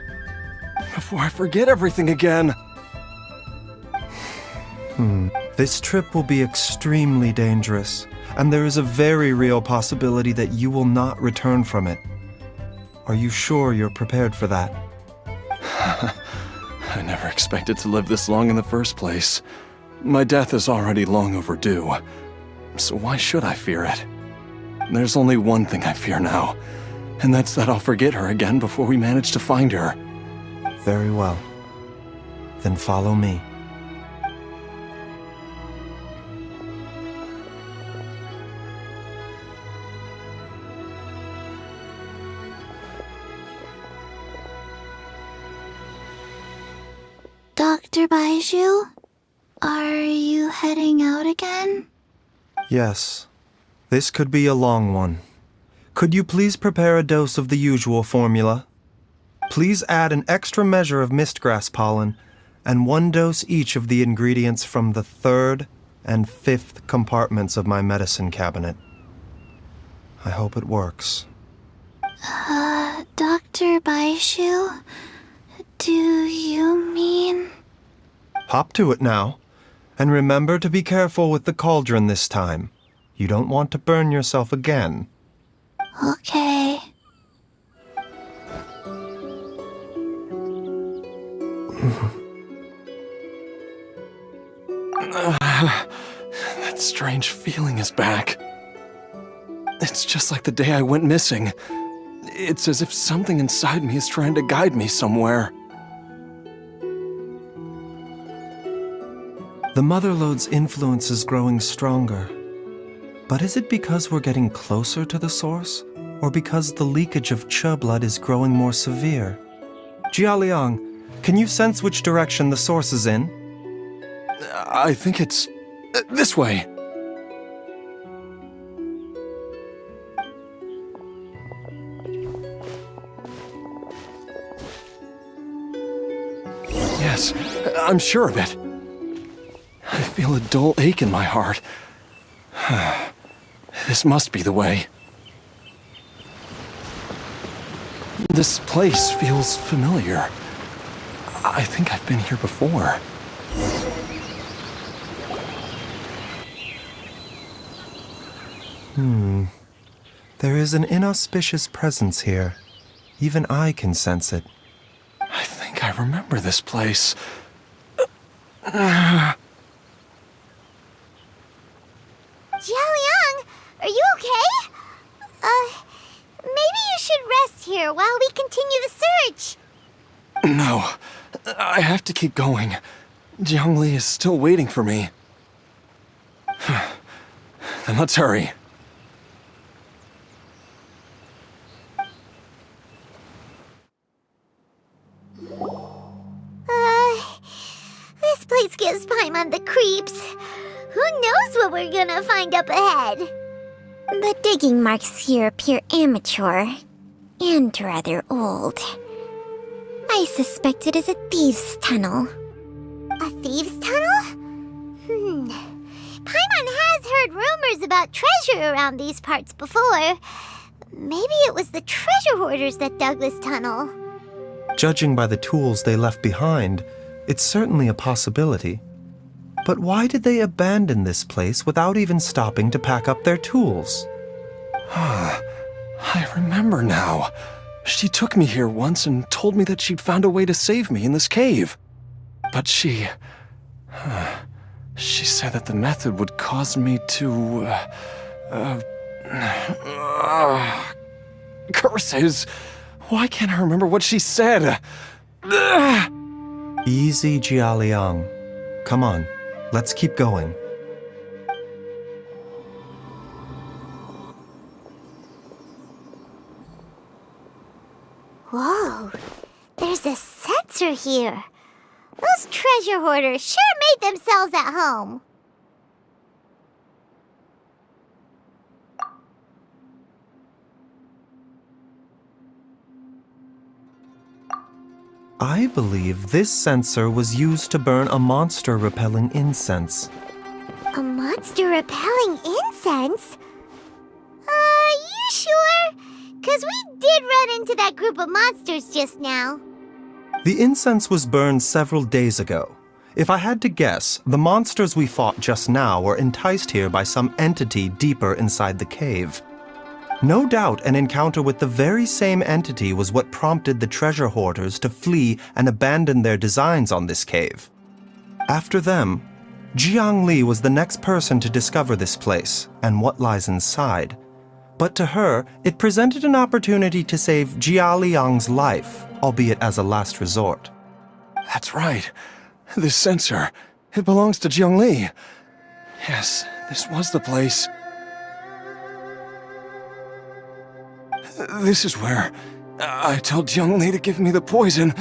Before I forget everything again. This trip will be extremely dangerous, and there is a very real possibility that you will not return from it. Are you sure you're prepared for that? I never expected to live this long in the first place. My death is already long overdue, so why should I fear it? There's only one thing I fear now, and that's that I'll forget her again before we manage to find her. Very well. Then follow me. Dr. Baizhu, are you heading out again? Yes. This could be a long one. Could you please prepare a dose of the usual formula? Please add an extra measure of mistgrass pollen and 1 dose each of the ingredients from the 3rd and 5th compartments of my medicine cabinet. I hope it works. Dr. Baizhu, do you mean... Hop to it now. And remember to be careful with the cauldron this time. You don't want to burn yourself again. Okay. That strange feeling is back. It's just like the day I went missing. It's as if something inside me is trying to guide me somewhere. The Motherlode's influence is growing stronger. But is it because we're getting closer to the source? Or because the leakage of Che blood is growing more severe? Jialiang, can you sense which direction the source is in? I think it's... this way. Yes, I'm sure of it. I feel a dull ache in my heart. This must be the way. This place feels familiar. I think I've been here before. There is an inauspicious presence here. Even I can sense it. I think I remember this place. Jialiang, are you okay? Maybe you should rest here while we continue the search. No, I have to keep going. Jiangli is still waiting for me. Then let's hurry. This place gives Paimon the creeps. Who knows what we're gonna find up ahead? The digging marks here appear amateur and rather old. I suspect it is a thieves' tunnel. A thieves' tunnel? Paimon has heard rumors about treasure around these parts before. Maybe it was the treasure hoarders that dug this tunnel. Judging by the tools they left behind, it's certainly a possibility. But why did they abandon this place without even stopping to pack up their tools? I remember now. She took me here once and told me that she'd found a way to save me in this cave. But she said that the method would cause me to... curses! Why can't I remember what she said? Easy, Jialiang. Come on, let's keep going. Whoa, there's a sensor here. Those treasure hoarders sure made themselves at home. I believe this sensor was used to burn a monster-repelling incense. A monster repelling incense? You sure? 'Cause we did run into that group of monsters just now. The incense was burned several days ago. If I had to guess, the monsters we fought just now were enticed here by some entity deeper inside the cave. No doubt an encounter with the very same entity was what prompted the treasure hoarders to flee and abandon their designs on this cave. After them, Jiangli was the next person to discover this place and what lies inside. But to her, it presented an opportunity to save Jia Liang's life, albeit as a last resort. That's right. This sensor, it belongs to Zhongli. Yes, this was the place. This is where I told Zhongli to give me the poison.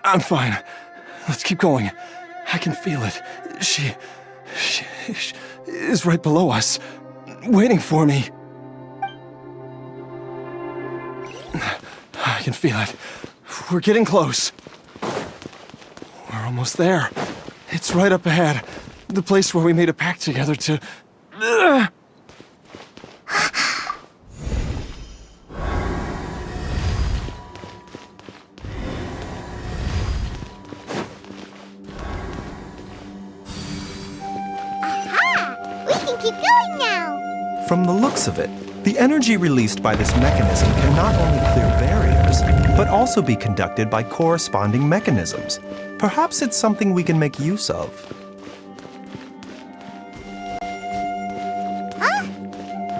I'm fine. Let's keep going. I can feel it. She is right below us, waiting for me. I can feel it. We're getting close. We're almost there. It's right up ahead. The place where we made a pact together to... From the looks of it, the energy released by this mechanism can not only clear barriers, but also be conducted by corresponding mechanisms. Perhaps it's something we can make use of. Huh?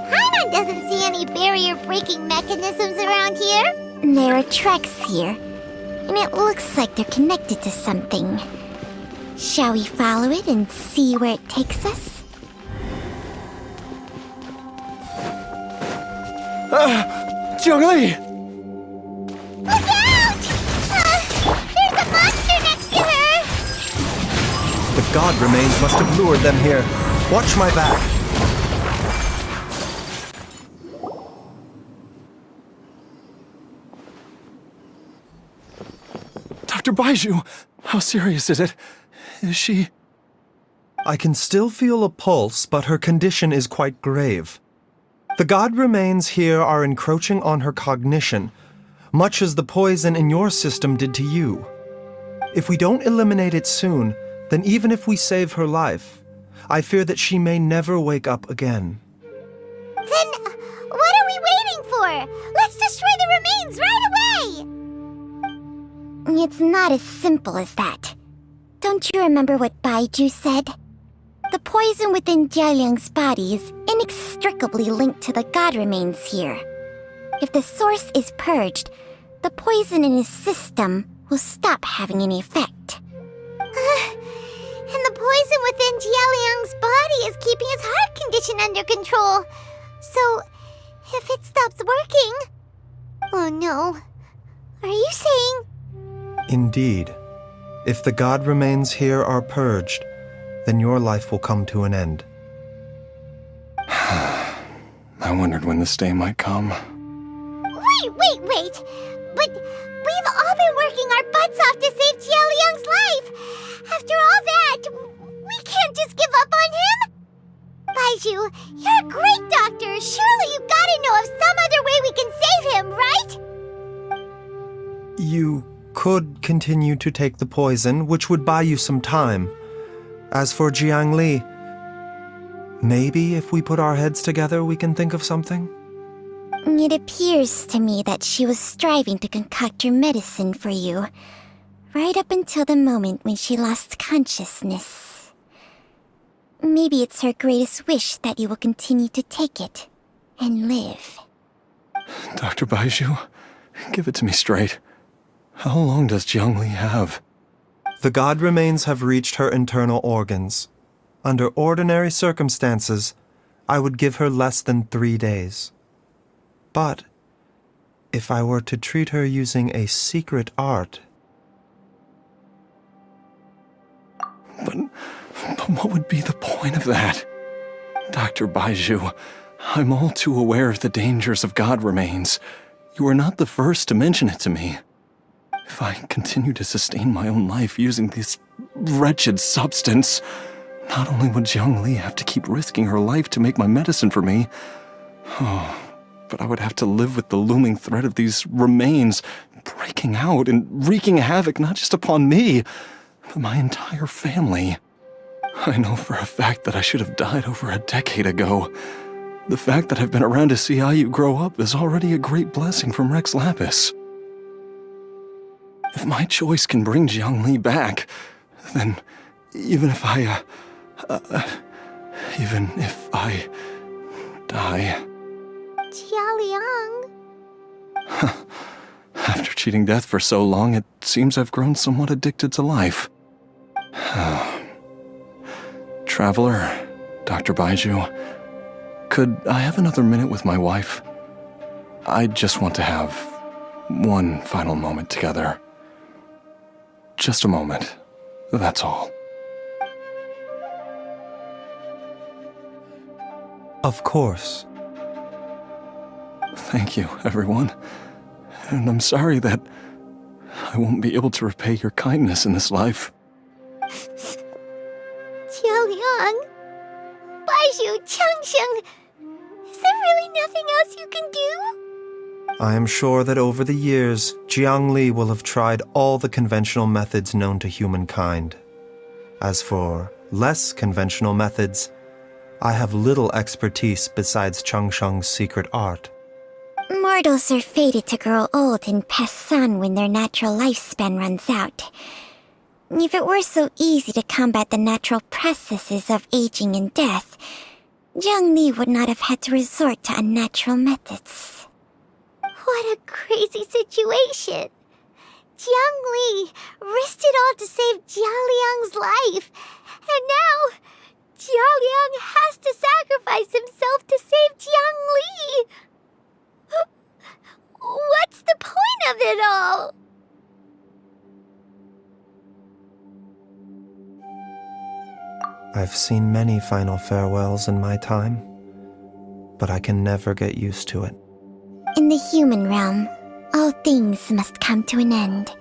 Paimon doesn't see any barrier-breaking mechanisms around here. There are tracks here, and it looks like they're connected to something. Shall we follow it and see where it takes us? Zhongli! Look out! There's a monster next to her! The god remains must have lured them here. Watch my back. Dr. Baizhu, how serious is it? Is she... I can still feel a pulse, but her condition is quite grave. The god remains here are encroaching on her cognition, much as the poison in your system did to you. If we don't eliminate it soon, then even if we save her life, I fear that she may never wake up again. Then, what are we waiting for? Let's destroy the remains right away! It's not as simple as that. Don't you remember what Baizhu said? The poison within Jialiang's body is inextricably linked to the god remains here. If the source is purged, the poison in his system will stop having any effect. And the poison within Jialiang's body is keeping his heart condition under control. So, if it stops working... Oh no. Are you saying... Indeed. If the god remains here are purged, then your life will come to an end. I wondered when this day might come. Wait! But we've all been working our butts off to save Jialiang's life! After all that, we can't just give up on him! Baizhu, you're a great doctor! Surely you gotta know of some other way we can save him, right? You could continue to take the poison, which would buy you some time. As for Jiangli, maybe if we put our heads together, we can think of something? It appears to me that she was striving to concoct your medicine for you, right up until the moment when she lost consciousness. Maybe it's her greatest wish that you will continue to take it and live. Dr. Baizhu, give it to me straight. How long does Zhongli have? The god remains have reached her internal organs. Under ordinary circumstances, I would give her less than 3 days. But if I were to treat her using a secret art... But what would be the point of that? Dr. Baizhu, I'm all too aware of the dangers of god remains. You are not the first to mention it to me. If I continue to sustain my own life using this wretched substance, not only would Zhongli have to keep risking her life to make my medicine for me, but I would have to live with the looming threat of these remains breaking out and wreaking havoc not just upon me, but my entire family. I know for a fact that I should have died over a decade ago. The fact that I've been around to see IU grow up is already a great blessing from Rex Lapis. If my choice can bring Jiangli back, then even if I die... Jialiang. After cheating death for so long, it seems I've grown somewhat addicted to life. Traveler, Dr. Baizhu, could I have another minute with my wife? I just want to have one final moment together. Just a moment, that's all. Of course. Thank you, everyone. And I'm sorry that I won't be able to repay your kindness in this life. Jialiang. Baizhu, Changsheng. Is there really nothing else you can do? I am sure that over the years, Jiangli will have tried all the conventional methods known to humankind. As for less conventional methods, I have little expertise besides Changsheng's secret art. Mortals are fated to grow old and pass on when their natural lifespan runs out. If it were so easy to combat the natural processes of aging and death, Jiangli would not have had to resort to unnatural methods. What a crazy situation! Jiangli risked it all to save Jialiang's life, and now Jialiang has to sacrifice himself to save Jiangli! What's the point of it all? I've seen many final farewells in my time, but I can never get used to it. In the human realm, all things must come to an end.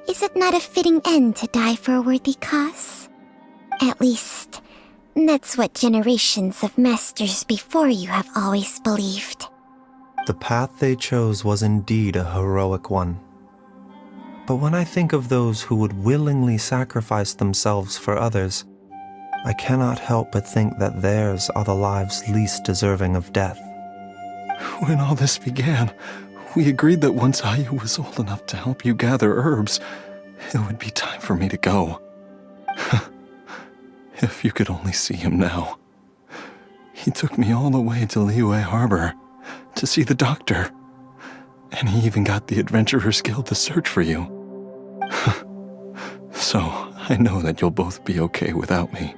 Is it not a fitting end to die for a worthy cause? At least, that's what generations of masters before you have always believed. The path they chose was indeed a heroic one. But when I think of those who would willingly sacrifice themselves for others, I cannot help but think that theirs are the lives least deserving of death. When all this began, we agreed that once Ayu was old enough to help you gather herbs, it would be time for me to go. If you could only see him now. He took me all the way to Liyue Harbor to see the doctor, and he even got the Adventurers Guild to search for you. So, I know that you'll both be okay without me.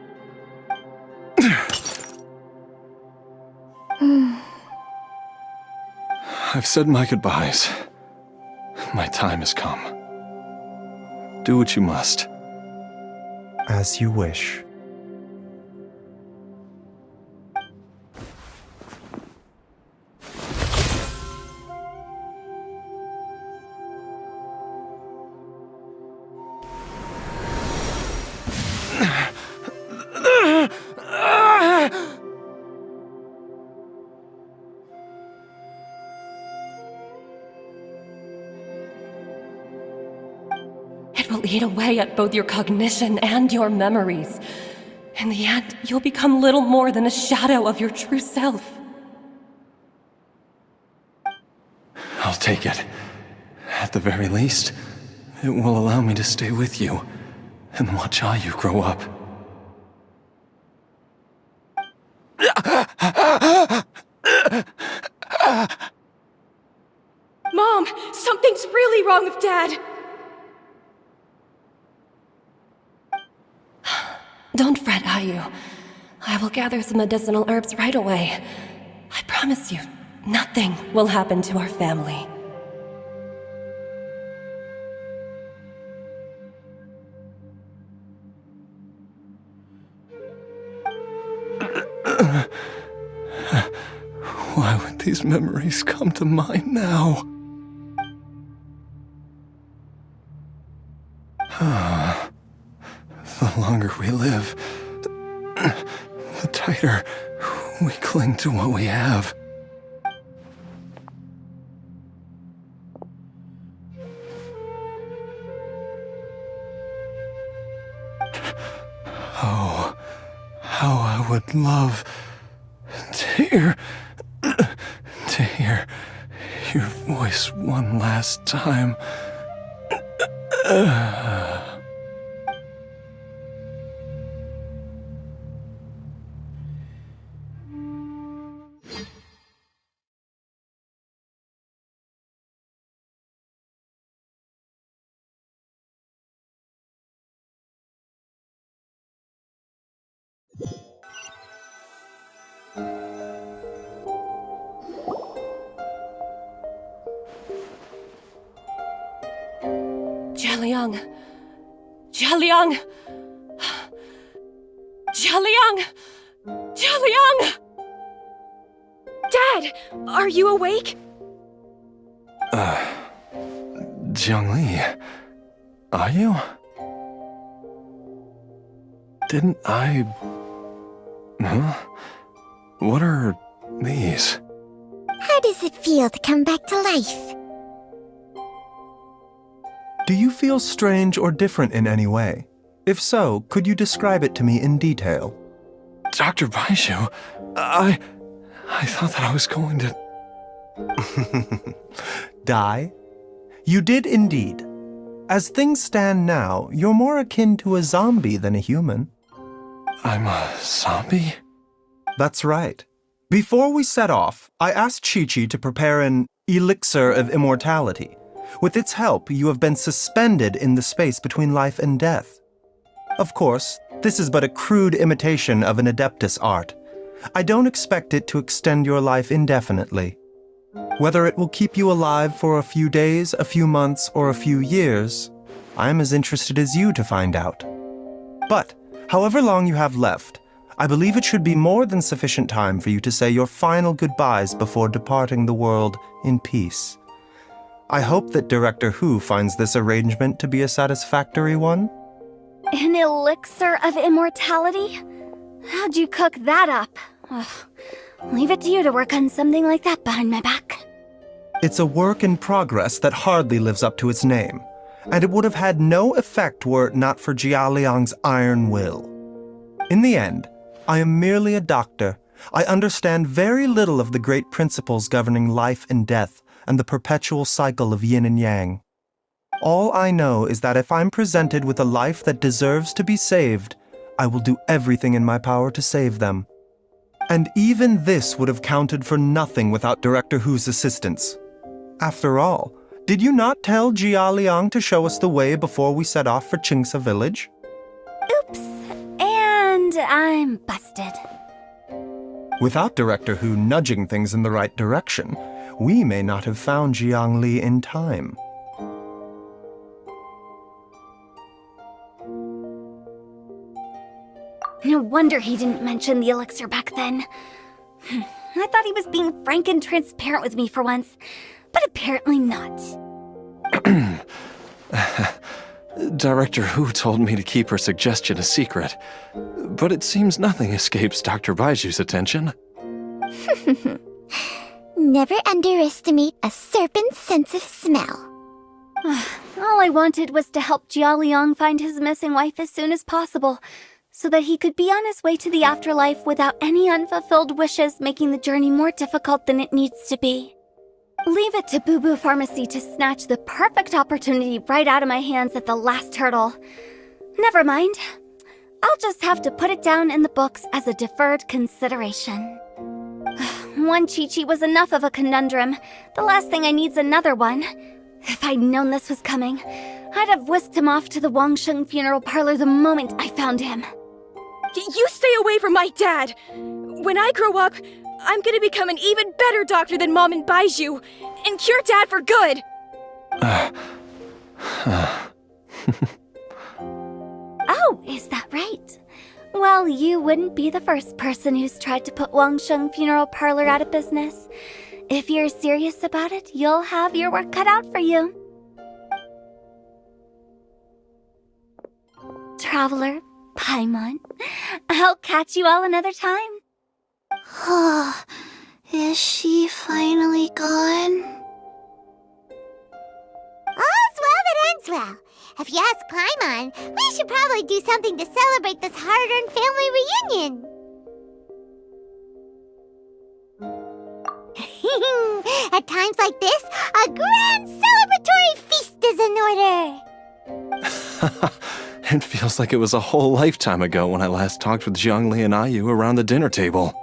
I've said my goodbyes. My time has come. Do what you must. As you wish. It will eat away at both your cognition and your memories. In the end, you'll become little more than a shadow of your true self. I'll take it. At the very least, it will allow me to stay with you and watch Ayu grow up. Mom, something's really wrong with Dad. Don't fret, Ayu. I will gather some medicinal herbs right away. I promise you, nothing will happen to our family. Why would these memories come to mind now? The longer we live, the tighter we cling to what we have. Oh, how I would love to hear your voice one last time. Jialiang! Jialiang! Jialiang! Jialiang! Dad, are you awake? Jiangli, are you? Didn't I... Huh? What are these? How does it feel to come back to life? Do you feel strange or different in any way? If so, could you describe it to me in detail? Dr. Baizhu, I thought that I was going to... Die? You did indeed. As things stand now, you're more akin to a zombie than a human. I'm a zombie? That's right. Before we set off, I asked Chi-Chi to prepare an elixir of immortality. With its help, you have been suspended in the space between life and death. Of course, this is but a crude imitation of an Adeptus art. I don't expect it to extend your life indefinitely. Whether it will keep you alive for a few days, a few months, or a few years, I am as interested as you to find out. But, however long you have left, I believe it should be more than sufficient time for you to say your final goodbyes before departing the world in peace. I hope that Director Hu finds this arrangement to be a satisfactory one. An elixir of immortality? How'd you cook that up? Ugh. Leave it to you to work on something like that behind my back. It's a work in progress that hardly lives up to its name, and it would have had no effect were it not for Jialiang's iron will. In the end, I am merely a doctor. I understand very little of the great principles governing life and death and the perpetual cycle of yin and yang. All I know is that if I'm presented with a life that deserves to be saved, I will do everything in my power to save them. And even this would have counted for nothing without Director Hu's assistance. After all, did you not tell Jialiang to show us the way before we set off for Qingsa village? Oops. And I'm busted. Without Director Hu nudging things in the right direction, we may not have found Jiangli in time. No wonder he didn't mention the elixir back then. I thought he was being frank and transparent with me for once, but apparently not. Director Hu told me to keep her suggestion a secret, but it seems nothing escapes Dr. Baizhu's attention. Never underestimate a serpent's sense of smell. All I wanted was to help Jialiang find his missing wife as soon as possible, so that he could be on his way to the afterlife without any unfulfilled wishes making the journey more difficult than it needs to be. Leave it to Boo Boo Pharmacy to snatch the perfect opportunity right out of my hands at the last hurdle. Never mind. I'll just have to put it down in the books as a deferred consideration. One Chi-Chi was enough of a conundrum. The last thing I need's another one. If I'd known this was coming, I'd have whisked him off to the Wangsheng funeral parlor the moment I found him. You stay away from my dad! When I grow up, I'm gonna become an even better doctor than Mom and Baizhu, and cure Dad for good! Oh, is that right? Well, you wouldn't be the first person who's tried to put Wangsheng Funeral Parlor out of business. If you're serious about it, you'll have your work cut out for you. Traveler, Paimon, I'll catch you all another time. Oh, is she finally gone? All's well that ends well. If you ask Paimon, we should probably do something to celebrate this hard-earned family reunion. At times like this, a grand celebratory feast is in order. It feels like it was a whole lifetime ago when I last talked with Zhongli and Ayu around the dinner table.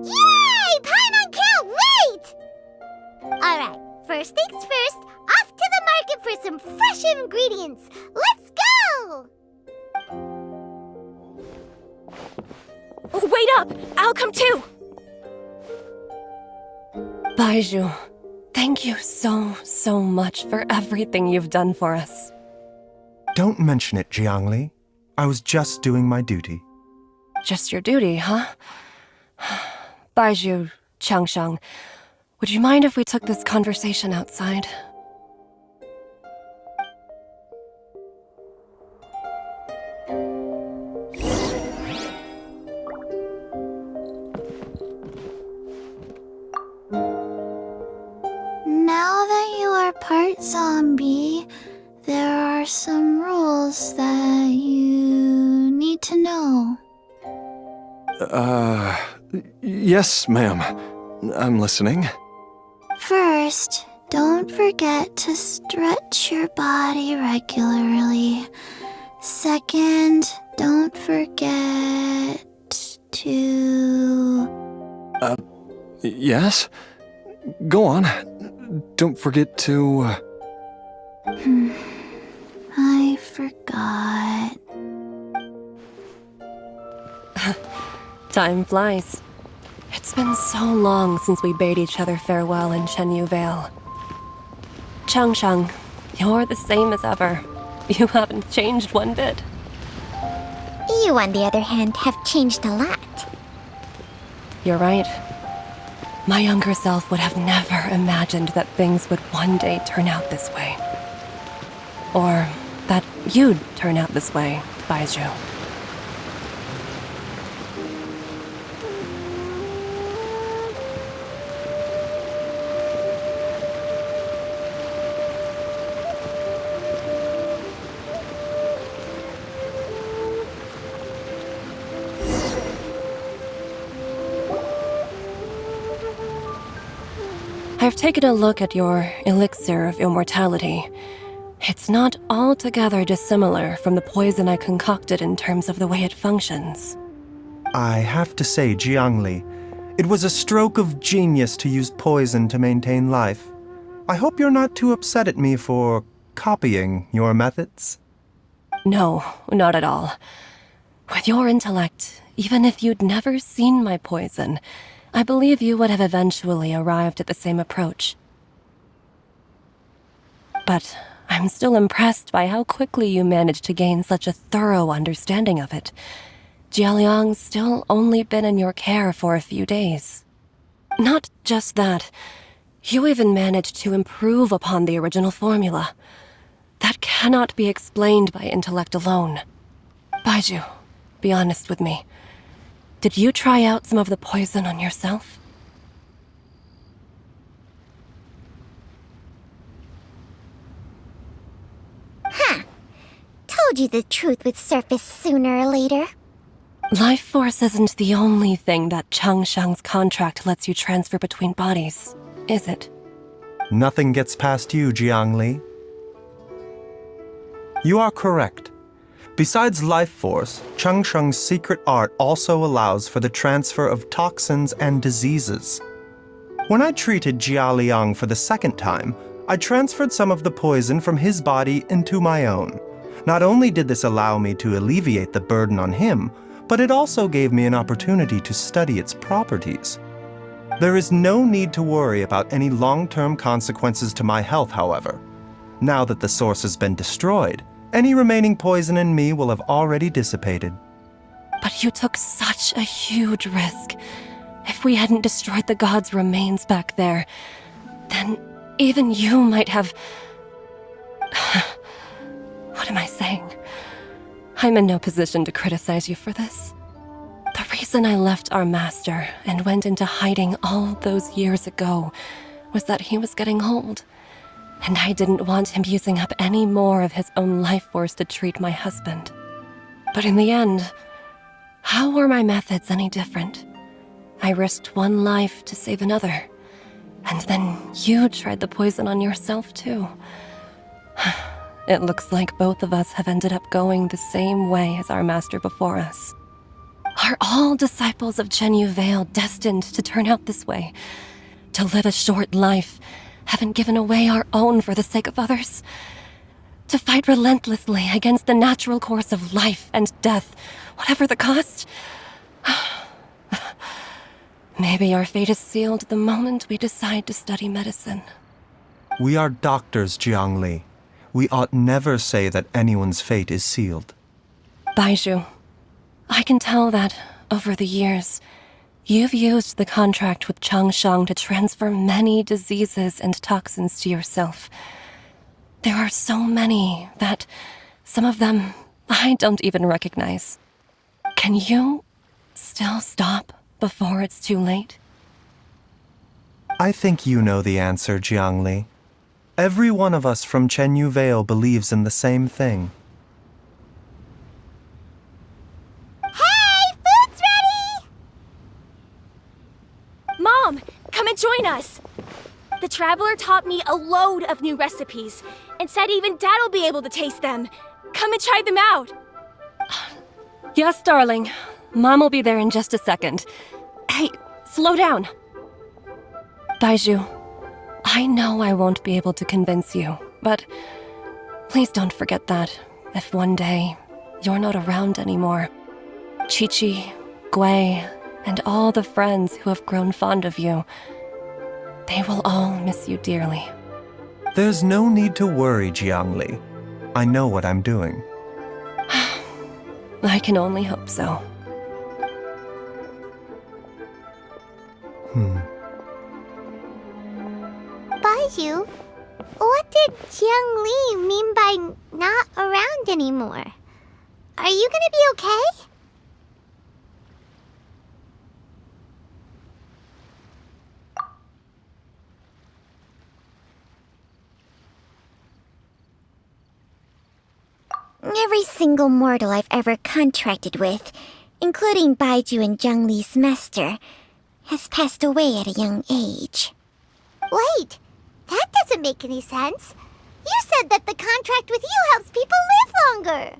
Yay! Paimon can't wait! Alright, first things first, off to the market for some fresh ingredients. Let's go! Wait up! I'll come too! Baizhu, thank you so much for everything you've done for us. Don't mention it, Jiangli. I was just doing my duty. Just your duty, huh? Baizhu, Changsheng, would you mind if we took this conversation outside? Now that you are part zombie, there are some rules that you need to know. Yes, ma'am. I'm listening. First, don't forget to stretch your body regularly. Second, don't forget to... Yes? Go on. Don't forget to... I forgot. Time flies. It's been so long since we bade each other farewell in Chenyu Vale. Changsheng, you're the same as ever. You haven't changed one bit. You, on the other hand, have changed a lot. You're right. My younger self would have never imagined that things would one day turn out this way. Or that you'd turn out this way, Baizhu. I've taken a look at your elixir of immortality. It's not altogether dissimilar from the poison I concocted in terms of the way it functions. I have to say, Jiangli, it was a stroke of genius to use poison to maintain life. I hope you're not too upset at me for copying your methods. No, not at all. With your intellect, even if you'd never seen my poison, I believe you would have eventually arrived at the same approach. But I'm still impressed by how quickly you managed to gain such a thorough understanding of it. Jialiang's still only been in your care for a few days. Not just that, you even managed to improve upon the original formula. That cannot be explained by intellect alone. Baizhu, be honest with me. Did you try out some of the poison on yourself? Huh. Told you the truth would surface sooner or later. Life force isn't the only thing that Changsheng's contract lets you transfer between bodies, is it? Nothing gets past you, Jiangli. You are correct. Besides life force, Changsheng's secret art also allows for the transfer of toxins and diseases. When I treated Jia Liang for the second time, I transferred some of the poison from his body into my own. Not only did this allow me to alleviate the burden on him, but it also gave me an opportunity to study its properties. There is no need to worry about any long-term consequences to my health, however. Now that the source has been destroyed, any remaining poison in me will have already dissipated. But you took such a huge risk. If we hadn't destroyed the god's remains back there, then even you might have... What am I saying? I'm in no position to criticize you for this. The reason I left our master and went into hiding all those years ago was that he was getting old. And I didn't want him using up any more of his own life force to treat my husband. But in the end, how were my methods any different? I risked one life to save another. And then you tried the poison on yourself, too. It looks like both of us have ended up going the same way as our master before us. Are all disciples of Chenyu Vale destined to turn out this way? To live a short life, having given away our own for the sake of others? To fight relentlessly against the natural course of life and death, whatever the cost? Maybe our fate is sealed the moment we decide to study medicine. We are doctors, Jiangli. We ought never say that anyone's fate is sealed. Baizhu, I can tell that, over the years, you've used the contract with Changshan to transfer many diseases and toxins to yourself. There are so many that some of them I don't even recognize. Can you still stop before it's too late? I think you know the answer, Jiangli. Every one of us from Chenyu Vale believes in the same thing. Hey, food's ready! Mom, come and join us. The Traveler taught me a load of new recipes and said even Dad will be able to taste them. Come and try them out. Yes, darling. Mom will be there in just a second. Hey, slow down. Baizhu, I know I won't be able to convince you, but please don't forget that if one day you're not around anymore, Chi-Chi, Gui, and all the friends who have grown fond of you, they will all miss you dearly. There's no need to worry, Jiangli. I know what I'm doing. I can only hope so. Baizhu, what did Jiang Li mean by not around anymore? Are you gonna be okay? Every single mortal I've ever contracted with, including Baizhu and Jiang Li's master, has passed away at a young age. Wait, that doesn't make any sense. You said that the contract with you helps people live longer.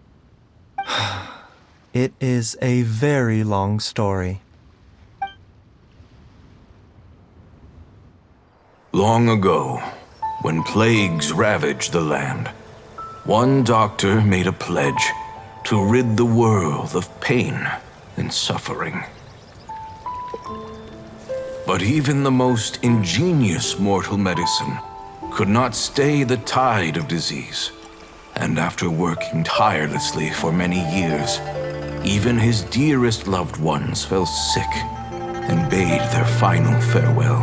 It is a very long story. Long ago, when plagues ravaged the land, one doctor made a pledge to rid the world of pain and suffering. But even the most ingenious mortal medicine could not stay the tide of disease. And after working tirelessly for many years, even his dearest loved ones fell sick and bade their final farewell.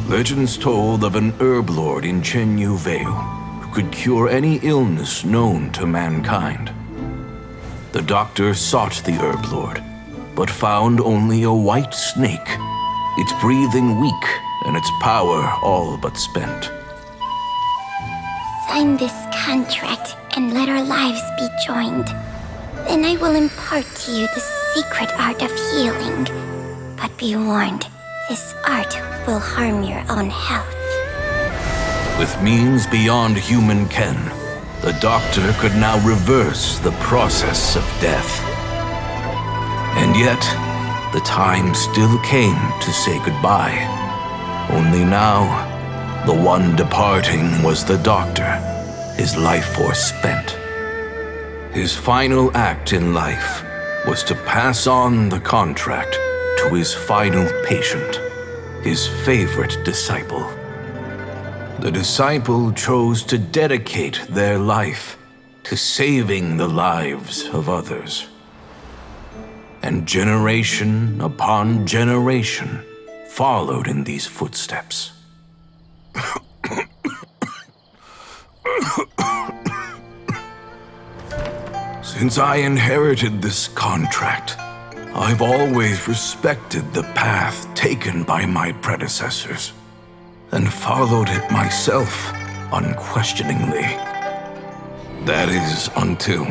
Legends told of an herb lord in Chenyu Vale who could cure any illness known to mankind. The doctor sought the herb lord, but found only a white snake, its breathing weak and its power all but spent. Sign this contract and let our lives be joined. Then I will impart to you the secret art of healing. But be warned, this art will harm your own health. With means beyond human ken, the doctor could now reverse the process of death. And yet, the time still came to say goodbye. Only now, the one departing was the doctor, his life force spent. His final act in life was to pass on the contract to his final patient, his favorite disciple. The disciple chose to dedicate their life to saving the lives of others. And generation upon generation followed in these footsteps. Since I inherited this contract, I've always respected the path taken by my predecessors and followed it myself unquestioningly. That is until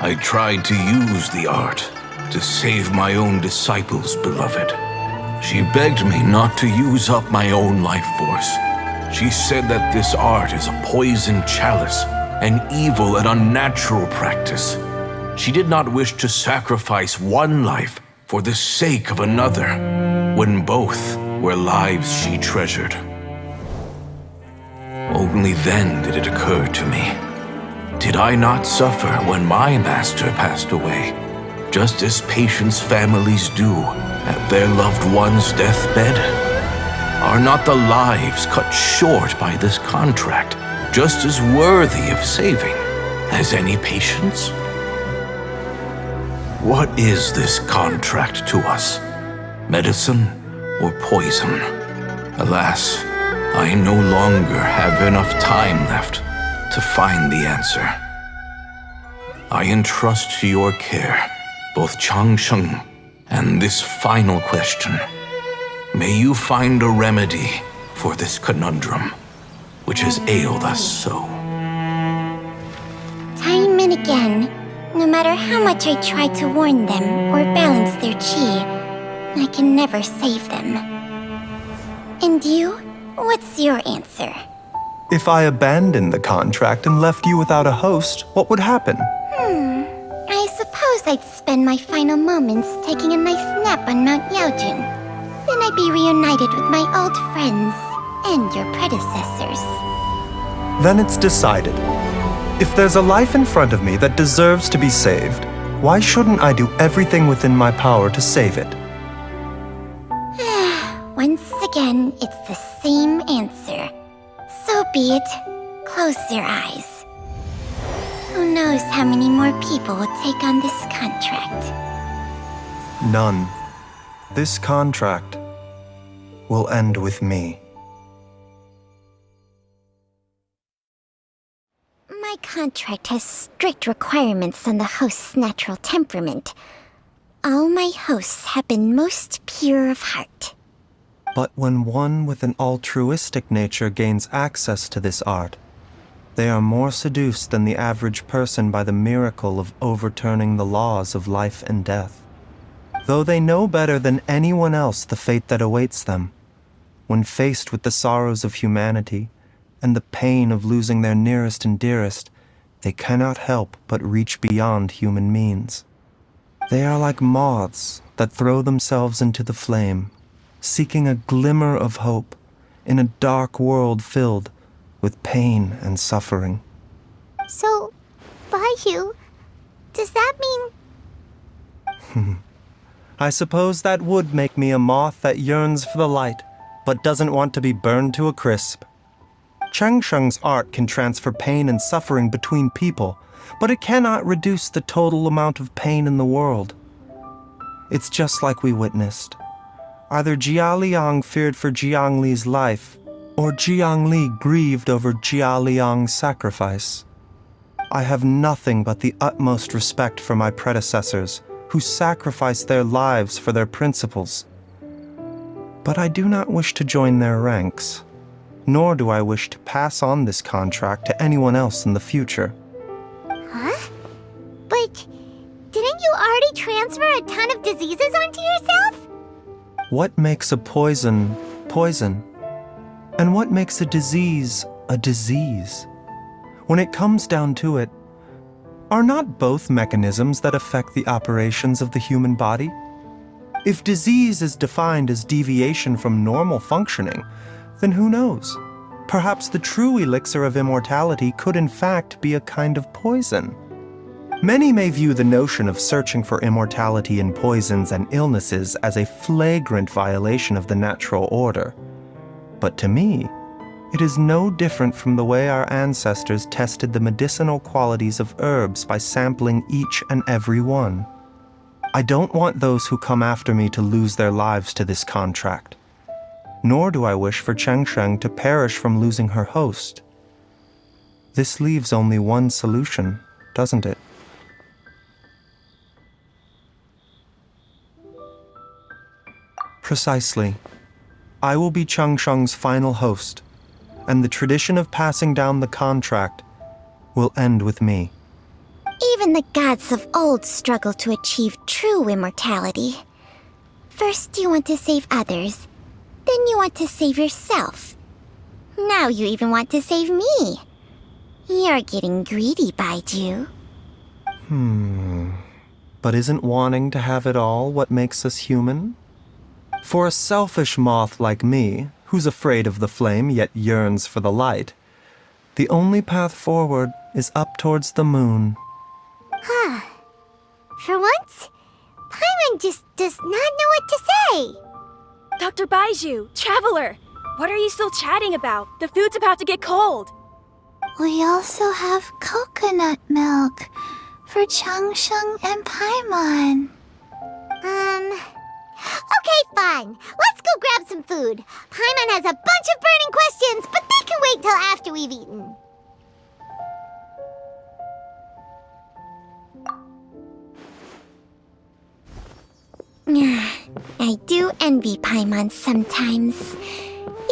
I tried to use the art to save my own disciple's beloved, She begged me not to use up my own life force. She said that this art is a poisoned chalice, an evil and unnatural practice. She did not wish to sacrifice one life for the sake of another, when both were lives she treasured. Only then did it occur to me. Did I not suffer when my master passed away, just as patients' families do at their loved one's deathbed? Are not the lives cut short by this contract just as worthy of saving as any patients? What is this contract to us? Medicine or poison? Alas, I no longer have enough time left to find the answer. I entrust to your care both Changsheng and this final question. May you find a remedy for this conundrum, which has ailed us so. Time and again, no matter how much I try to warn them or balance their chi, I can never save them. And you? What's your answer? If I abandoned the contract and left you without a host, what would happen? I suppose I'd spend my final moments taking a nice nap on Mount Yaojun. Then I'd be reunited with my old friends and your predecessors. Then it's decided. If there's a life in front of me that deserves to be saved, why shouldn't I do everything within my power to save it? Once again, it's the same answer. So be it. Close your eyes. Who knows how many more people will take on this contract? None. This contract will end with me. My contract has strict requirements on the host's natural temperament. All my hosts have been most pure of heart. But when one with an altruistic nature gains access to this art, they are more seduced than the average person by the miracle of overturning the laws of life and death. Though they know better than anyone else the fate that awaits them, when faced with the sorrows of humanity and the pain of losing their nearest and dearest, they cannot help but reach beyond human means. They are like moths that throw themselves into the flame, seeking a glimmer of hope in a dark world filled with pain and suffering. So, Baizhu, does that mean... I suppose that would make me a moth that yearns for the light, but doesn't want to be burned to a crisp. Changsheng's art can transfer pain and suffering between people, but it cannot reduce the total amount of pain in the world. It's just like we witnessed. Either Jia Liang feared for Jiang Li's life, or Jiang Li grieved over Jia Liang's sacrifice. I have nothing but the utmost respect for my predecessors, who sacrificed their lives for their principles. But I do not wish to join their ranks, nor do I wish to pass on this contract to anyone else in the future. Huh? But didn't you already transfer a ton of diseases onto yourself? What makes a poison poison? And what makes a disease a disease? When it comes down to it, are not both mechanisms that affect the operations of the human body? If disease is defined as deviation from normal functioning, then who knows? Perhaps the true elixir of immortality could in fact be a kind of poison. Many may view the notion of searching for immortality in poisons and illnesses as a flagrant violation of the natural order. But to me, it is no different from the way our ancestors tested the medicinal qualities of herbs by sampling each and every one. I don't want those who come after me to lose their lives to this contract. Nor do I wish for Changsheng to perish from losing her host. This leaves only one solution, doesn't it? Precisely. I will be Changsheng's final host, and the tradition of passing down the contract will end with me. Even the gods of old struggle to achieve true immortality. First you want to save others, then you want to save yourself. Now you even want to save me. You're getting greedy, Baizhu. But isn't wanting to have it all what makes us human? For a selfish moth like me, who's afraid of the flame yet yearns for the light, the only path forward is up towards the moon. For once, Paimon just does not know what to say. Dr. Baizhu, Traveler, what are you still chatting about? The food's about to get cold. We also have coconut milk for Changsheng and Paimon. Okay, fine. Let's go grab some food. Paimon has a bunch of burning questions, but they can wait till after we've eaten. I do envy Paimon sometimes.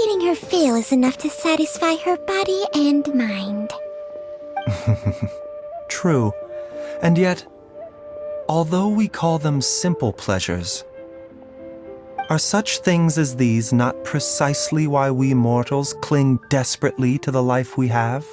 Eating her fill is enough to satisfy her body and mind. True. And yet, although we call them simple pleasures, are such things as these not precisely why we mortals cling desperately to the life we have?